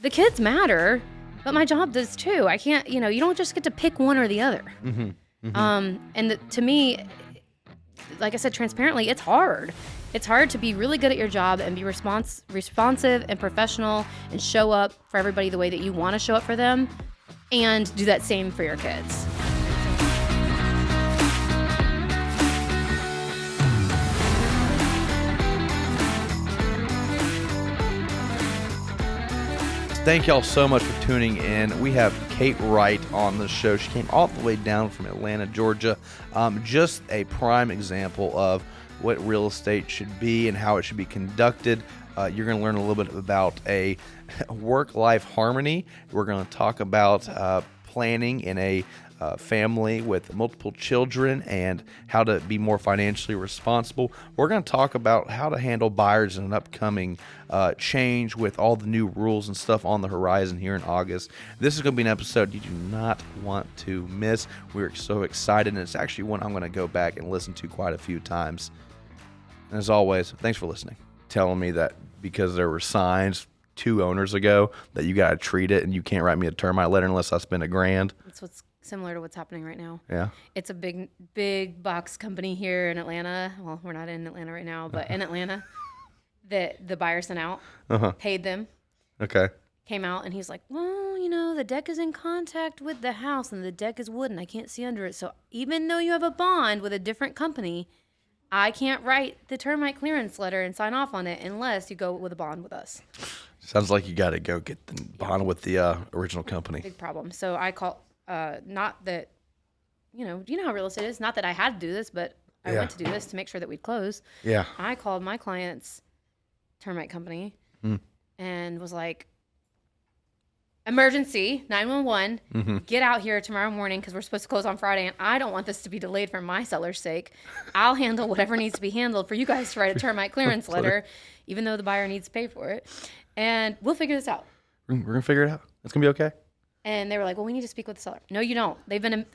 the kids matter, but my job does too. I can't, you don't just get to pick one or the other. To me, like I said, transparently, it's hard. It's hard to be really good at your job and be responsive and professional and show up for everybody the way that you want to show up for them, and do that same for your kids. Thank y'all so much for tuning in. We have Kate Wright on the show. She came all the way down from Atlanta, Georgia. Just a prime example of what real estate should be and how it should be conducted. You're going to learn a little bit about a work-life harmony. We're going to talk about planning in a family with multiple children and how to be more financially responsible. We're going to talk about how to handle buyers in an upcoming change with all the new rules and stuff on the horizon here in August. This is going to be an episode you do not want to miss. We're so excited, and it's actually one I'm going to go back and listen to quite a few times. And as always, thanks for listening. Telling me that because there were signs 2 owners ago that you got to treat it and you can't write me a termite letter unless I spend $1,000. That's what's similar to what's happening right now. Yeah. It's a big box company here in Atlanta. Well, we're not in Atlanta right now, but in Atlanta, that the buyer sent out, paid them. Okay. Came out and he's like, well, the deck is in contact with the house and the deck is wood and I can't see under it. So even though you have a bond with a different company, I can't write the termite clearance letter and sign off on it unless you go with a bond with us. Sounds like you got to go get the bond with the original company. Big problem. So I call, not that, you know how real estate is. Not that I had to do this, but I went to do this to make sure that we'd close. Yeah. I called my client's termite company and was like, emergency, 911, get out here tomorrow morning because we're supposed to close on Friday, and I don't want this to be delayed for my seller's sake. I'll handle whatever needs to be handled for you guys to write a termite clearance letter, even though the buyer needs to pay for it. And we'll figure this out. We're going to figure it out. It's going to be okay. And they were like, well, we need to speak with the seller. No, you don't.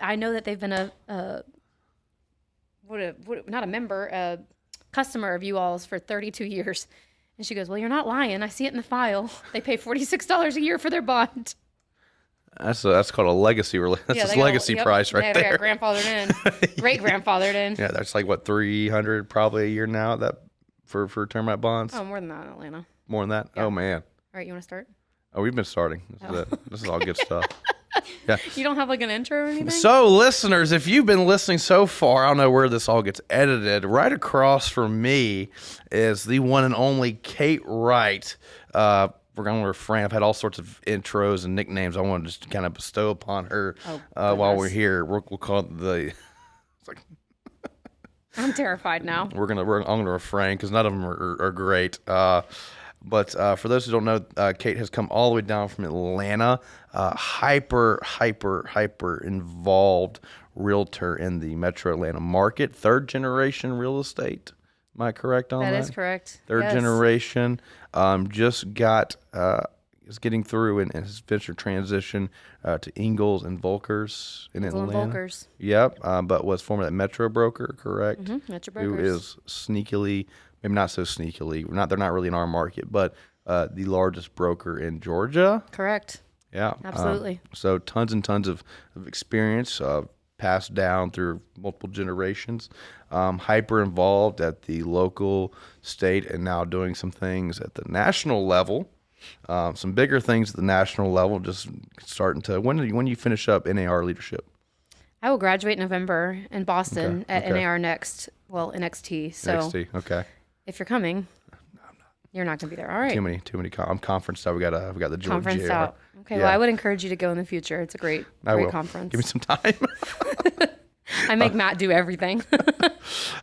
I know that they've been a customer of you all's for 32 years. And she goes, well, you're not lying. I see it in the file. They pay $46 a year for their bond. That's called a legacy. That's his legacy price right there. They got grandfathered in, great-grandfathered in. Yeah, that's like, what, $300 probably a year now that for termite bonds? Oh, more than that in Atlanta. More than that? Yeah. Oh, man. All right, you want to start? Oh, we've been starting. This is all good stuff. Yeah. You don't have like an intro or anything? So, listeners, if you've been listening so far, I don't know where this all gets edited. Right across from me is the one and only Kate Wright. We're going to refrain. I've had all sorts of intros and nicknames I want to just kind of bestow upon her while we're here. We'll call it the... It's like... I'm terrified now. I'm going to refrain because none of them are great. But for those who don't know, Kate has come all the way down from Atlanta, hyper involved realtor in the metro Atlanta market, 3rd generation real estate. Am I correct on that? That is correct. 3rd generation. Just is getting through and has finished her transition to Ingalls and Volkers in Atlanta. Volkers. Yep, but was formerly a Metro broker, correct? Mm-hmm. Metro brokers. Who is sneakily, maybe not so sneakily, they're not really in our market, but the largest broker in Georgia. Correct. Yeah. Absolutely. So tons and tons of experience passed down through multiple generations. Hyper involved at the local, state, and now doing some things at the national level. Some bigger things at the national level, just starting to, when you finish up NAR leadership? I will graduate in November in Boston at NAR next, NXT. So NXT, okay. If you're coming, No, I'm not. You're not going to be there. All right. Too many. I'm conferenced out. We got the Georgia. Conferenced out. Okay, yeah. Well, I would encourage you to go in the future. It's a great conference. Give me some time. I make Matt do everything.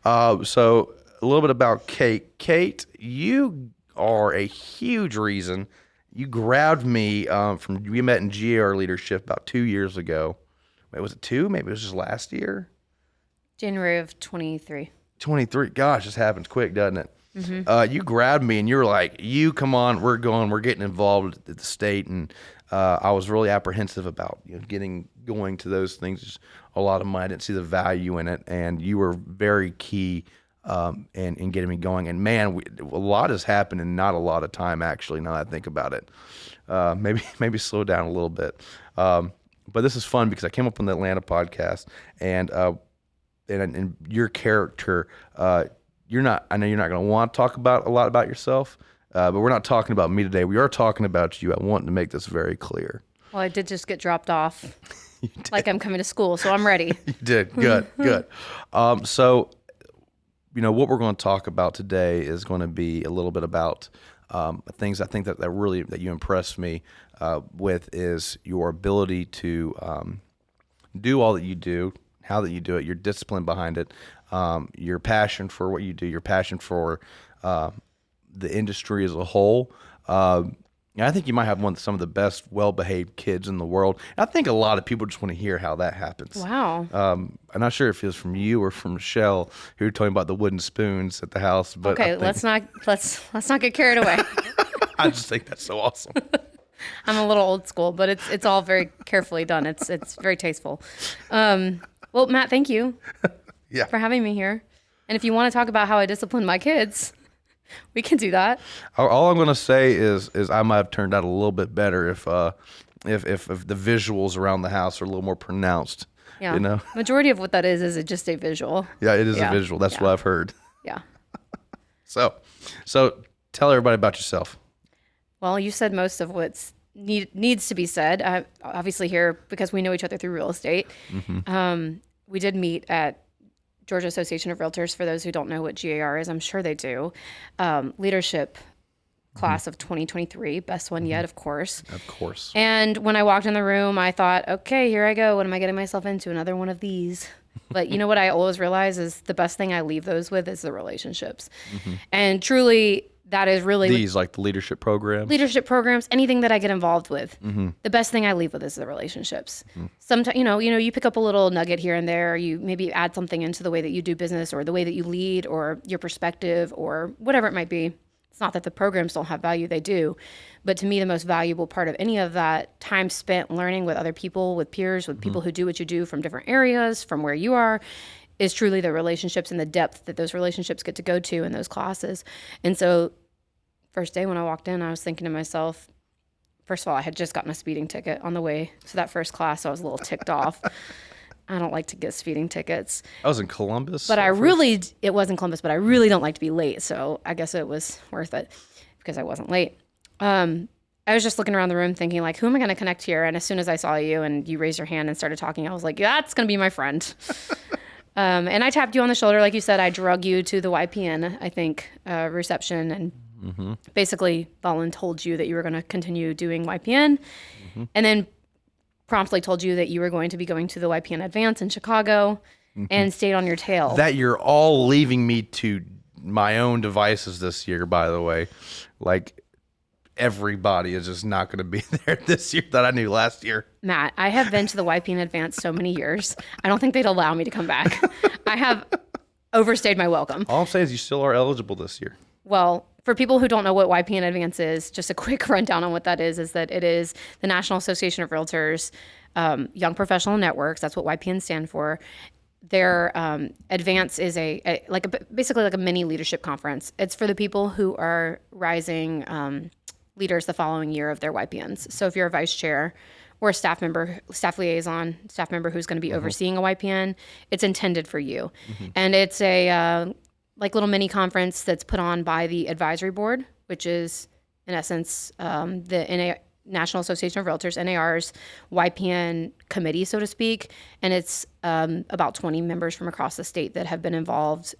So a little bit about Kate. Kate, you are a huge reason. You grabbed me we met in GR leadership about 2 years ago. Wait, was it 2? Maybe it was just last year? January of 23. 23. Gosh, this happens quick, doesn't it? Mm-hmm. You grabbed me and you were like, come on, we're getting involved at the state. And I was really apprehensive about going to those things. Just a lot of money. I didn't see the value in it. And you were very key in getting me going. And man, a lot has happened in not a lot of time, actually, now that I think about it. maybe slow down a little bit. But this is fun because I came up on the Atlanta podcast, and your character, you're not. I know you're not going to want to talk about a lot about yourself, but we're not talking about me today. We are talking about you. I want to make this very clear. Well, I did just get dropped off, like I'm coming to school, so I'm ready. You did. Good, good. So, what we're going to talk about today is going to be a little bit about things I think that really that you impressed me with is your ability to do all that you do, how that you do it, your discipline behind it, your passion for what you do, your passion for the industry as a whole. I think you might have some of the best, well-behaved kids in the world. And I think a lot of people just want to hear how that happens. Wow. I'm not sure if it was from you or from Michelle, who were talking about the wooden spoons at the house. But okay, let's not get carried away. I just think that's so awesome. I'm a little old school, but it's all very carefully done. It's very tasteful. Well, Matt, thank you for having me here. And if you want to talk about how I discipline my kids, we can do that. All I'm going to say is I might have turned out a little bit better if the visuals around the house are a little more pronounced. Yeah. Majority of what that is just a visual. Yeah, it is a visual. That's what I've heard. Yeah. So tell everybody about yourself. Well, you said most of what's needs to be said. I'm obviously here because we know each other through real estate. Mm-hmm. We did meet at Georgia Association of Realtors. For those who don't know what GAR is, I'm sure they do. Leadership class of 2023, best one yet, of course. Of course. And when I walked in the room, I thought, okay, here I go. What am I getting myself into? Another one of these. But you know what I always realize is the best thing I leave those with is the relationships. Mm-hmm. And truly, that is really these like the leadership programs, anything that I get involved with. Mm-hmm. The best thing I leave with is the relationships. Mm-hmm. Sometimes, you pick up a little nugget here and there. You maybe add something into the way that you do business or the way that you lead or your perspective or whatever it might be. It's not that the programs don't have value, they do. But to me, the most valuable part of any of that time spent learning with other people, with peers, with people who do what you do from different areas, from where you are, is truly the relationships and the depth that those relationships get to go to in those classes. And so first day when I walked in, I was thinking to myself, first of all, I had just gotten a speeding ticket on the way to that first class, so I was a little ticked off. I don't like to get speeding tickets. I was in Columbus. But it was in Columbus, but I really don't like to be late, so I guess it was worth it because I wasn't late. I was just looking around the room thinking, like, who am I going to connect here? And as soon as I saw you and you raised your hand and started talking, I was like, that's going to be my friend. And I tapped you on the shoulder. Like you said, I drug you to the YPN, I think, reception, and basically voluntold you that you were going to continue doing YPN. Mm-hmm. And then promptly told you that you were going to be going to the YPN Advance in Chicago and stayed on your tail. That you're all leaving me to my own devices this year, by the way. Like, everybody is just not going to be there this year that I knew last year. Matt, I have been to the YPN Advance so many years. I don't think they'd allow me to come back. I have overstayed my welcome. All I'm saying is you still are eligible this year. Well, for people who don't know what YPN Advance is, just a quick rundown on what that is that it is the National Association of Realtors Young Professional Networks. That's what YPN stand for. Their Advance is basically like a mini leadership conference. It's for the people who are rising leaders the following year of their YPNs. So if you're a vice chair or a staff member, staff liaison, staff member who's going to be overseeing a YPN, it's intended for you. Mm-hmm. And it's a little mini conference that's put on by the advisory board, which is in essence the National Association of Realtors, NAR's YPN committee, so to speak. And it's about 20 members from across the state that have been involved,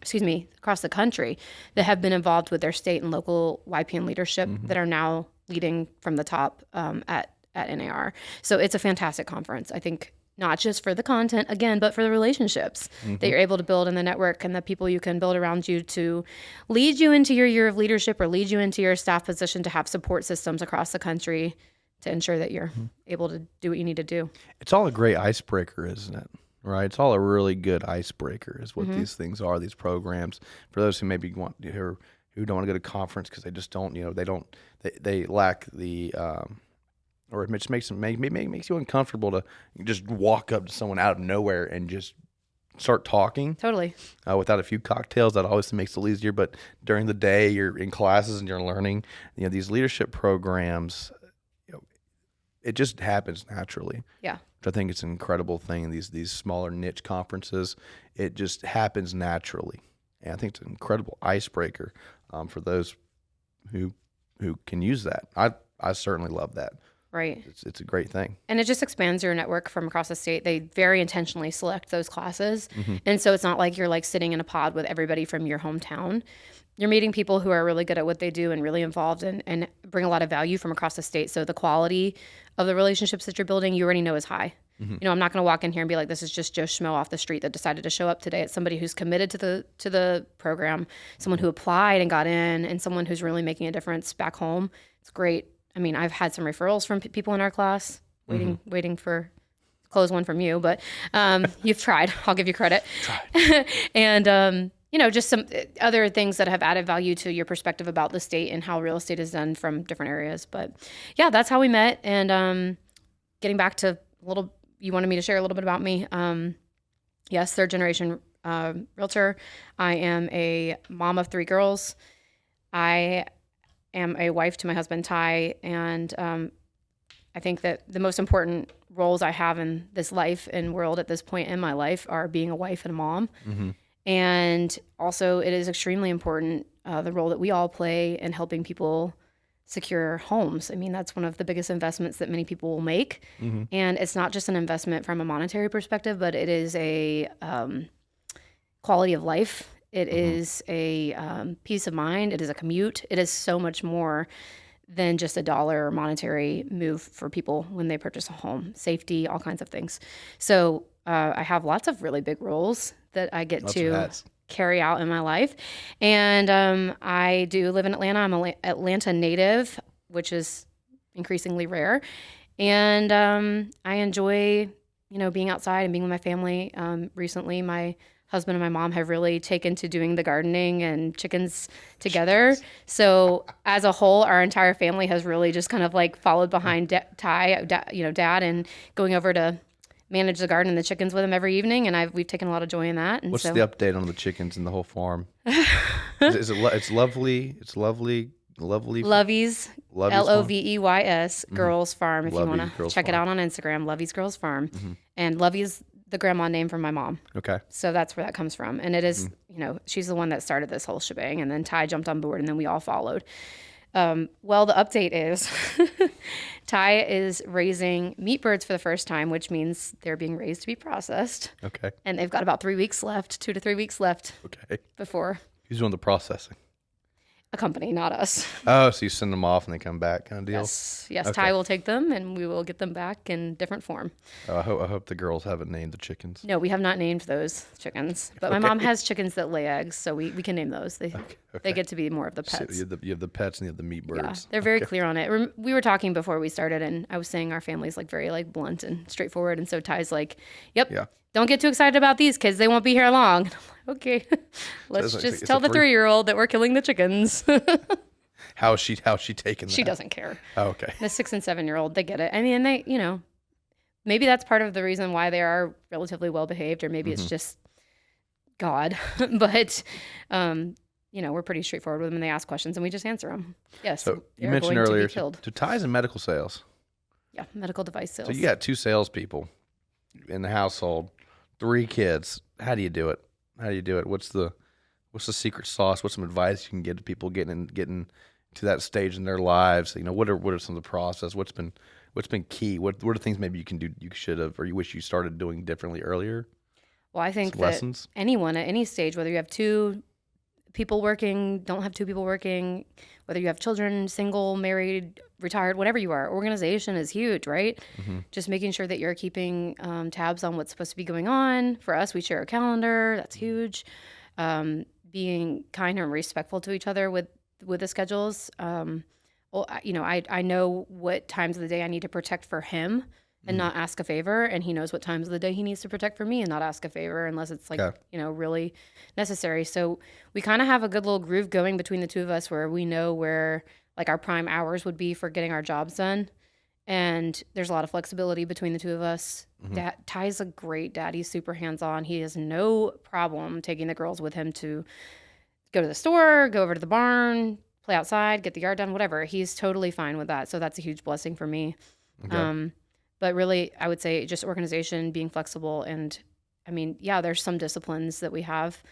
across the country, that have been involved with their state and local YPN leadership that are now leading from the top at NAR. So it's a fantastic conference. I think not just for the content, again, but for the relationships that you're able to build in the network and the people you can build around you to lead you into your year of leadership or lead you into your staff position to have support systems across the country to ensure that you're able to do what you need to do. It's all a great icebreaker, isn't it? Right? It's all a really good icebreaker is what these things are, these programs. For those who maybe who don't want to go to conference because they just don't, they lack the or it just makes you uncomfortable to just walk up to someone out of nowhere and just start talking. Totally. Without a few cocktails, that always makes it a little easier. But during the day, you're in classes and you're learning. These leadership programs. it just happens naturally. Yeah. Which I think it's an incredible thing. These smaller niche conferences, it just happens naturally, and I think it's an incredible icebreaker for those who can use that. I certainly love that. Right. It's a great thing. And it just expands your network from across the state. They very intentionally select those classes. And so it's not like you're like sitting in a pod with everybody from your hometown. You're meeting people who are really good at what they do and really involved and bring a lot of value from across the state. So the quality of the relationships that you're building, you already know is high. You know, I'm not going to walk in here and be like, this is just Joe Schmo off the street that decided to show up today. It's somebody who's committed to the program, someone who applied and got in, and someone who's really making a difference back home. It's great. I mean, I've had some referrals from people in our class, waiting for close one from you, but you've tried. I'll give you credit. And you know, just some other things that have added value to your perspective about the state and how real estate is done from different areas. But yeah, that's how we met. And getting back to you wanted me to share a little bit about me. Yes, third generation realtor. I am a mom of 3 girls. I am a wife to my husband, Ty. And I think that the most important roles I have in this life and world at this point in my life are being a wife and a mom. And also it is extremely important, the role that we all play in helping people secure homes. I mean, that's one of the biggest investments that many people will make. And it's not just an investment from a monetary perspective, but it is a quality of life. It is a peace of mind. It is a commute. It is so much more than just a dollar or monetary move for people when they purchase a home. Safety, all kinds of things. So I have lots of really big roles that I get to carry out in my life. And I do live in Atlanta. I'm an Atlanta native, which is increasingly rare. And I enjoy, you know, being outside and being with my family. Recently, my husband and my mom have really taken to doing the gardening and chickens together. So as a whole, our entire family has really just kind of like followed behind Dad, and going over to manage the garden and the chickens with him every evening, and we've taken a lot of joy in that. And what's the update on the chickens and the whole farm? It's lovely. It's lovely. Lovey's, Loveys Girls Farm. If Lovey you want to check it out on Instagram, Lovey's Girls Farm. And Lovey's the grandma name from my mom. Okay. So that's where that comes from. And it is, you know, she's the one that started this whole shebang, and then Ty jumped on board, and then we all followed. Well, the update is Ty is raising meat birds for the first time, which means they're being raised to be processed. Okay. And they've got about 3 weeks left, 2 to 3 weeks left. Okay. Before. Who's doing the processing? A company, not us. Oh, so you send them off and they come back kind of deal? Yes. Okay. Okay. Ty will take them, and we will get them back in different form. Oh, I hope the girls haven't named the chickens. No, we have not named those chickens. But my mom has chickens that lay eggs, so we can name those. They get to be more of the pets. So you have the pets and you have the meat birds. Yeah, they're very clear on it. We were talking before we started, and I was saying our family's like very like blunt and straightforward. And so Ty's like, yep, don't get too excited about these kids. They won't be here long. And I'm like, okay, let's just tell the 3-year-old that we're killing the chickens. How is she taking that? She doesn't care. Oh, okay. The 6 and 7-year-old, they get it. I mean, they, you know, maybe that's part of the reason why they are relatively well behaved, or maybe it's just God. But, you know, we're pretty straightforward with them, and they ask questions, and we just answer them. Yes. So you mentioned earlier, to Ty's in medical sales. Yeah, medical device sales. So you got 2 salespeople in the household, 3 kids. How do you do it? What's the secret sauce? What's some advice you can give to people getting to that stage in their lives? You know, what are some of the process? What's been key? What are things maybe you can do, you should have, or you wish you started doing differently earlier? Well, I think that anyone at any stage, whether you have 2 people working, don't have 2 people working, whether you have children, single, married, retired, whatever you are, organization is huge, right? Just making sure that you're keeping tabs on what's supposed to be going on. For us, we share a calendar. That's huge. Being kind and respectful to each other with the schedules. Well, you know, I know what times of the day I need to protect for him and not ask a favor, and he knows what times of the day he needs to protect for me and not ask a favor unless it's like, you know, really necessary. So we kind of have a good little groove going between the 2 of us where we know where like our prime hours would be for getting our jobs done. And there's a lot of flexibility between the 2 of us. Ty's a great dad. He's super hands-on. He has no problem taking the girls with him to go to the store, go over to the barn, play outside, get the yard done, whatever. He's totally fine with that. So that's a huge blessing for me. Okay. But really, I would say just organization, being flexible, and I mean, yeah, there's some disciplines that we have,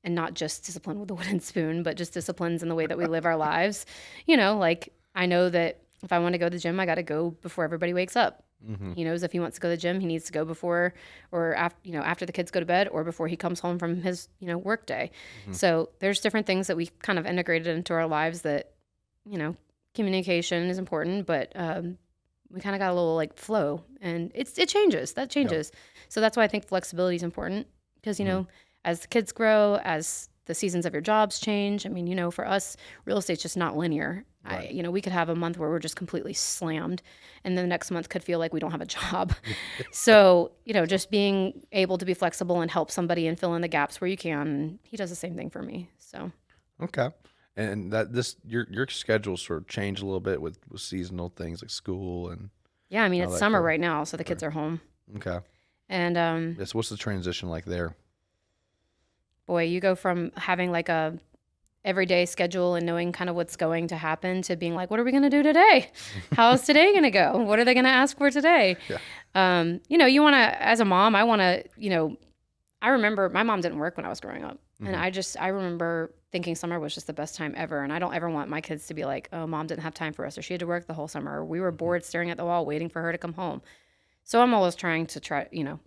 and not just discipline with the wooden spoon, but just disciplines in the way that we live our lives. Like I know that if I want to go to the gym, I got to go before everybody wakes up. Mm-hmm. He knows if he wants to go to the gym, he needs to go before or after the kids go to bed or before he comes home from his, work day. Mm-hmm. So there's different things that we kind of integrated into our lives that, communication is important, but we kind of got a little like flow, and it changes. That changes. Yep. So that's why I think flexibility is important because, as the kids grow, as the seasons of your jobs change. I mean, for us, real estate's just not linear. Right. We could have a month where we're just completely slammed, and then the next month could feel like we don't have a job. So, just being able to be flexible and help somebody and fill in the gaps where you can. And he does the same thing for me. So. Okay. And your schedule sort of changed a little bit with seasonal things like school and. Yeah, I mean it's summer right now, so the kids are home. Okay. And yes, what's the transition like there? Boy, you go from having like a everyday schedule and knowing kind of what's going to happen to being like, what are we going to do today? How's today going to go? What are they going to ask for today? Yeah. You want to, as a mom, I want to, I remember my mom didn't work when I was growing up. Mm-hmm. And I remember thinking summer was just the best time ever. And I don't ever want my kids to be like, oh, mom didn't have time for us, or she had to work the whole summer, or we were bored staring at the wall waiting for her to come home. So I'm always trying to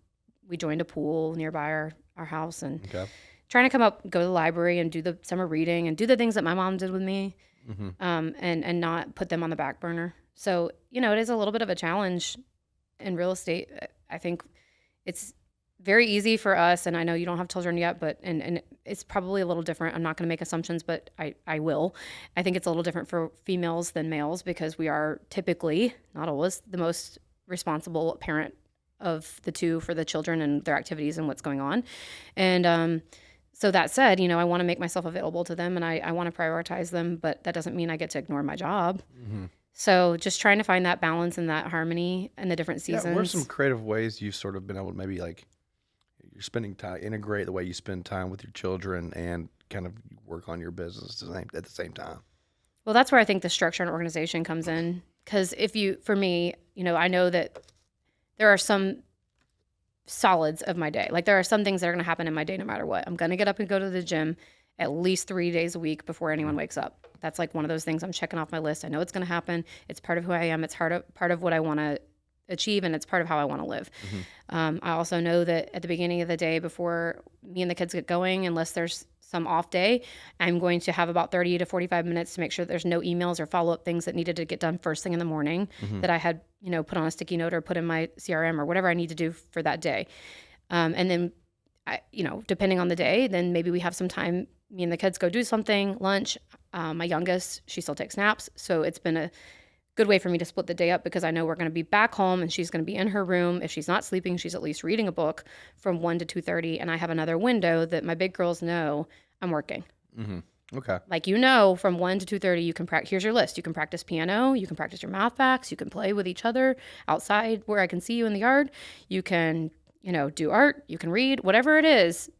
we joined a pool nearby our house, and trying to go to the library and do the summer reading and do the things that my mom did with me, mm-hmm. And not put them on the back burner. So, it is a little bit of a challenge in real estate. I think it's very easy for us, and I know you don't have children yet, but and it's probably a little different. I'm not going to make assumptions, but I will. I think it's a little different for females than males because we are typically, not always, the most responsible parent of the two for the children and their activities and what's going on. And so that said, I want to make myself available to them, and I want to prioritize them, but that doesn't mean I get to ignore my job. Mm-hmm. So just trying to find that balance and that harmony in the different seasons. Yeah, what are some creative ways you've sort of been able to maybe like you're spending time, integrate the way you spend time with your children and kind of work on your business at the same time? Well, that's where I think the structure and organization comes in. Because for me, I know that there are some solids of my day. Like there are some things that are going to happen in my day no matter what. I'm going to get up and go to the gym at least 3 days a week before anyone wakes up. That's like one of those things I'm checking off my list. I know it's going to happen. It's part of who I am. It's part of what I want to achieve, and it's part of how I want to live. Mm-hmm. I also know that at the beginning of the day, before me and the kids get going, unless there's some off day, I'm going to have about 30 to 45 minutes to make sure there's no emails or follow-up things that needed to get done first thing in the morning, mm-hmm. that I had, put on a sticky note or put in my CRM or whatever I need to do for that day. And then, depending on the day, then maybe we have some time, me and the kids go do something, lunch. My youngest, she still takes naps. So it's been a good way for me to split the day up because I know we're going to be back home and she's going to be in her room. If she's not sleeping, she's at least reading a book from 1 to 2:30. And I have another window that my big girls know I'm working. Mm-hmm. Okay. Like, from 1 to 2:30, you can practice. Here's your list. You can practice piano. You can practice your math facts. You can play with each other outside where I can see you in the yard. You can, do art. You can read, whatever it is.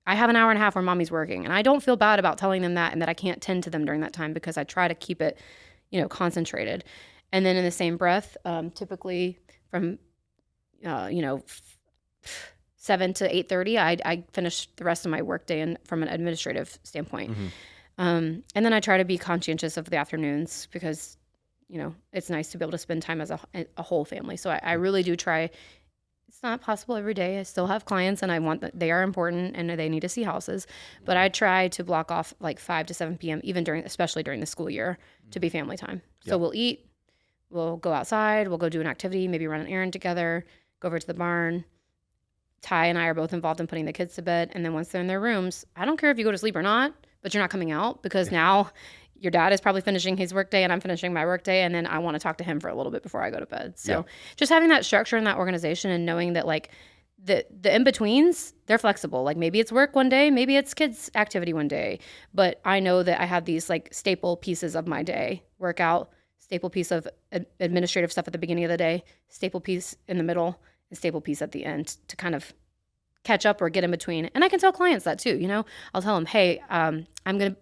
I have an hour and a half where mommy's working. And I don't feel bad about telling them that and that I can't tend to them during that time because I try to keep it concentrated. And then in the same breath, typically from, 7 to 8:30, I finish the rest of my workday from an administrative standpoint. Mm-hmm. And then I try to be conscientious of the afternoons because, it's nice to be able to spend time as a whole family. So I really do try. It's not possible every day. I still have clients and I want that they are important and they need to see houses. But I try to block off like 5 to 7 p.m., especially during the school year, to be family time. So we'll eat, we'll go outside, we'll go do an activity, maybe run an errand together, go over to the barn. Ty and I are both involved in putting the kids to bed. And then once they're in their rooms, I don't care if you go to sleep or not, but you're not coming out because now your dad is probably finishing his workday and I'm finishing my workday. And then I want to talk to him for a little bit before I go to bed. So just having that structure and that organization and knowing that like the in-betweens, they're flexible. Like maybe it's work one day, maybe it's kids activity one day. But I know that I have these like staple pieces of my day: workout, staple piece of administrative stuff at the beginning of the day, staple piece in the middle, and staple piece at the end to kind of catch up or get in between. And I can tell clients that too, I'll tell them, hey, I'm going to,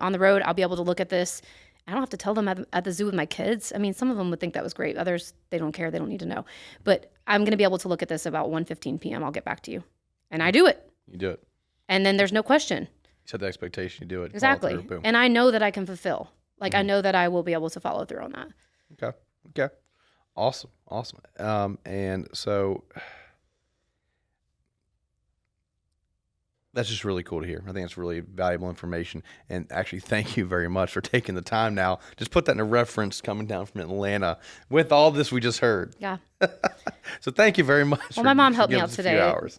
on the road, I'll be able to look at this I don't have to tell them at the zoo with my kids. I mean, some of them would think that was great. Others, they don't care. They don't need to know. But I'm going to be able to look at this about 1:15 p.m. I'll get back to you. And I do it. You do it. And then there's no question. You set the expectation. You do it. Exactly. Follow through, boom. And I know that I can fulfill. Like, I know that I will be able to follow through on that. Okay. Awesome. And so that's just really cool to hear. I think it's really valuable information. And actually, thank you very much for taking the time now. Just put that in a reference coming down from Atlanta with all this we just heard. Yeah. So thank you very much. Well, my mom helped me out today.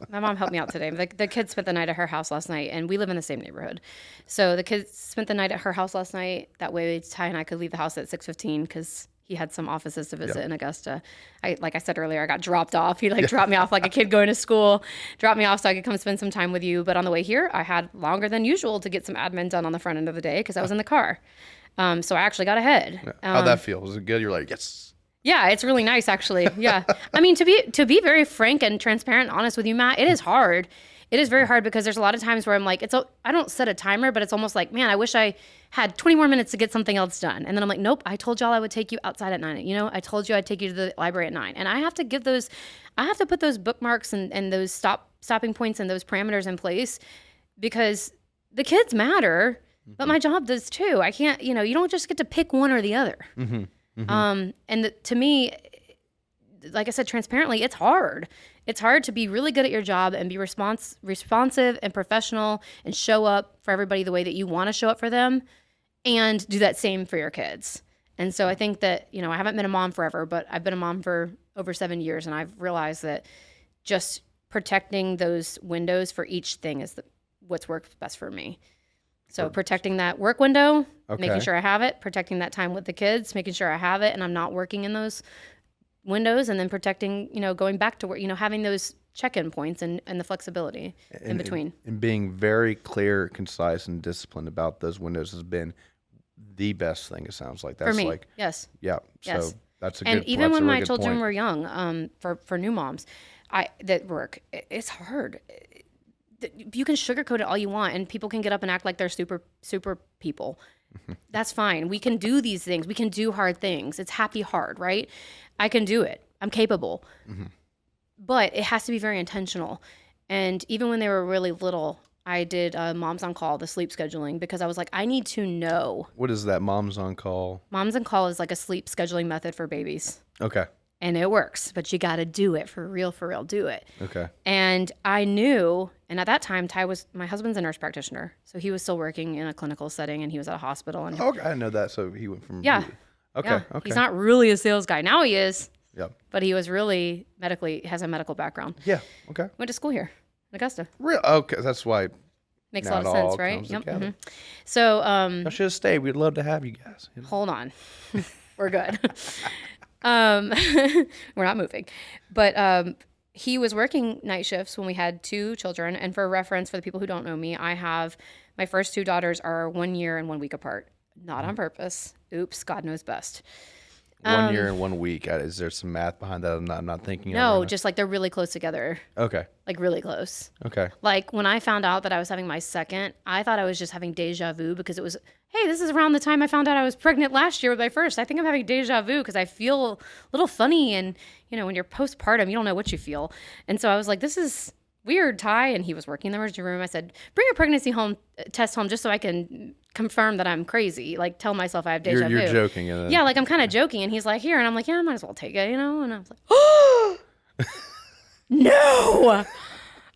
My mom helped me out today. The kids spent the night at her house last night, and we live in the same neighborhood. So the kids spent the night at her house last night. That way, Ty and I could leave the house at 6:15 because he had some offices to visit in Augusta. Like I said earlier, I got dropped off. He dropped me off like a kid going to school, dropped me off so I could come spend some time with you. But on the way here, I had longer than usual to get some admin done on the front end of the day because I was in the car. So I actually got ahead. How'd that feel? Was it good? You're like, yes. Yeah, it's really nice, actually. Yeah. I mean, to be very frank and transparent and honest with you, Matt, it is hard. It is very hard because there's a lot of times where I'm like, I don't set a timer, but it's almost like, man, I wish I had 20 more minutes to get something else done. And then I'm like, nope, I told y'all I would take you outside at 9. I told you I'd take you to the library at 9. And I have to put those bookmarks and those stopping points and those parameters in place because the kids matter, but my job does too. I can't, you don't just get to pick one or the other. To me, like I said, transparently, it's hard. It's hard to be really good at your job and be responsive and professional and show up for everybody the way that you want to show up for them and do that same for your kids. And so I think that, I haven't been a mom forever, but I've been a mom for over 7 years. And I've realized that just protecting those windows for each thing is what's worked best for me. So protecting that work window, making sure I have it, protecting that time with the kids, making sure I have it and I'm not working in those windows, and then protecting, going back to work, having those check-in points and the flexibility in between. And being very clear, concise, and disciplined about those windows has been the best thing, it sounds like. That's for me, like, yes. Yeah. Yes. So that's a good point. And even when my children point. were young, for new moms, that work, it's hard. You can sugarcoat it all you want, and people can get up and act like they're super people. That's fine. We can do these things. We can do hard things. It's happy hard, right? I can do it. I'm capable. But it has to be very intentional. And even when they were really little, I did Moms on Call, the sleep scheduling, because I was like, I need to know. What is that, Moms on Call? Moms on Call is like a sleep scheduling method for babies. Okay. And it works, but you got to do it for real, do it. Okay. And I knew, and at that time, my husband's a nurse practitioner. So he was still working in a clinical setting and he was at a hospital. And okay, I didn't know that. So he went from... Yeah. Okay, yeah. okay. He's not really a sales guy. Now he is. Yep. But he was really has a medical background. Yeah, okay. Went to school here in Augusta. Real? Okay, that's why... Makes a lot of sense, right? Yep. Mm-hmm. So... I should have stayed. We'd love to have you guys. Hold on. We're good. We're not moving. But he was working night shifts when we had 2 children. And for reference, for the people who don't know me, I have my first 2 daughters are 1 year and 1 week apart. Not on purpose. Oops, God knows best. 1 year and 1 week. Is there some math behind that I'm not thinking of? No, just like they're really close together. Okay. Like really close. Okay. Like when I found out that I was having my second, I thought I was just having deja vu because it was, hey, this is around the time I found out I was pregnant last year with my first. I think I'm having deja vu because I feel a little funny. And, when you're postpartum, you don't know what you feel. And so I was like, this is weird, Ty. And he was working in the emergency room. I said, bring a pregnancy test home just so I can confirm that I'm crazy. Like tell myself I have deja vu. You're joking. Yeah, like I'm kind of joking. And he's like, here. And I'm like, yeah, I might as well take it, And I was like, oh, no.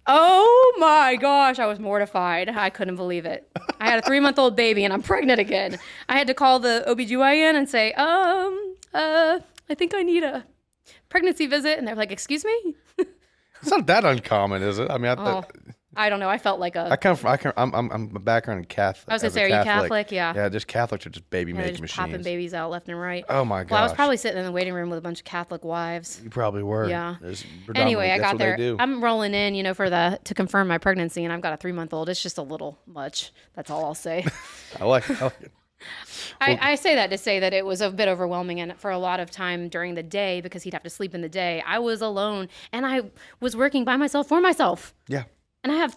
Oh my gosh, I was mortified. I couldn't believe it. I had a 3-month-old baby and I'm pregnant again. I had to call the OBGYN and say, I think I need a pregnancy visit. And they're like, excuse me? It's not that uncommon, is it? I mean, I don't know. I felt like I'm a background in Catholic. I was gonna say, are you Catholic? Yeah. Yeah, just Catholics are just baby making just machines. popping babies out left and right. Oh my gosh. Well, I was probably sitting in the waiting room with a bunch of Catholic wives. You probably were. Yeah. Anyway, I got there. I'm rolling in, to confirm my pregnancy, and I've got a 3-month-old. It's just a little much. That's all I'll say. I like it. I say that to say that it was a bit overwhelming, and for a lot of time during the day, because he'd have to sleep in the day, I was alone, and I was working by myself for myself. Yeah. And I have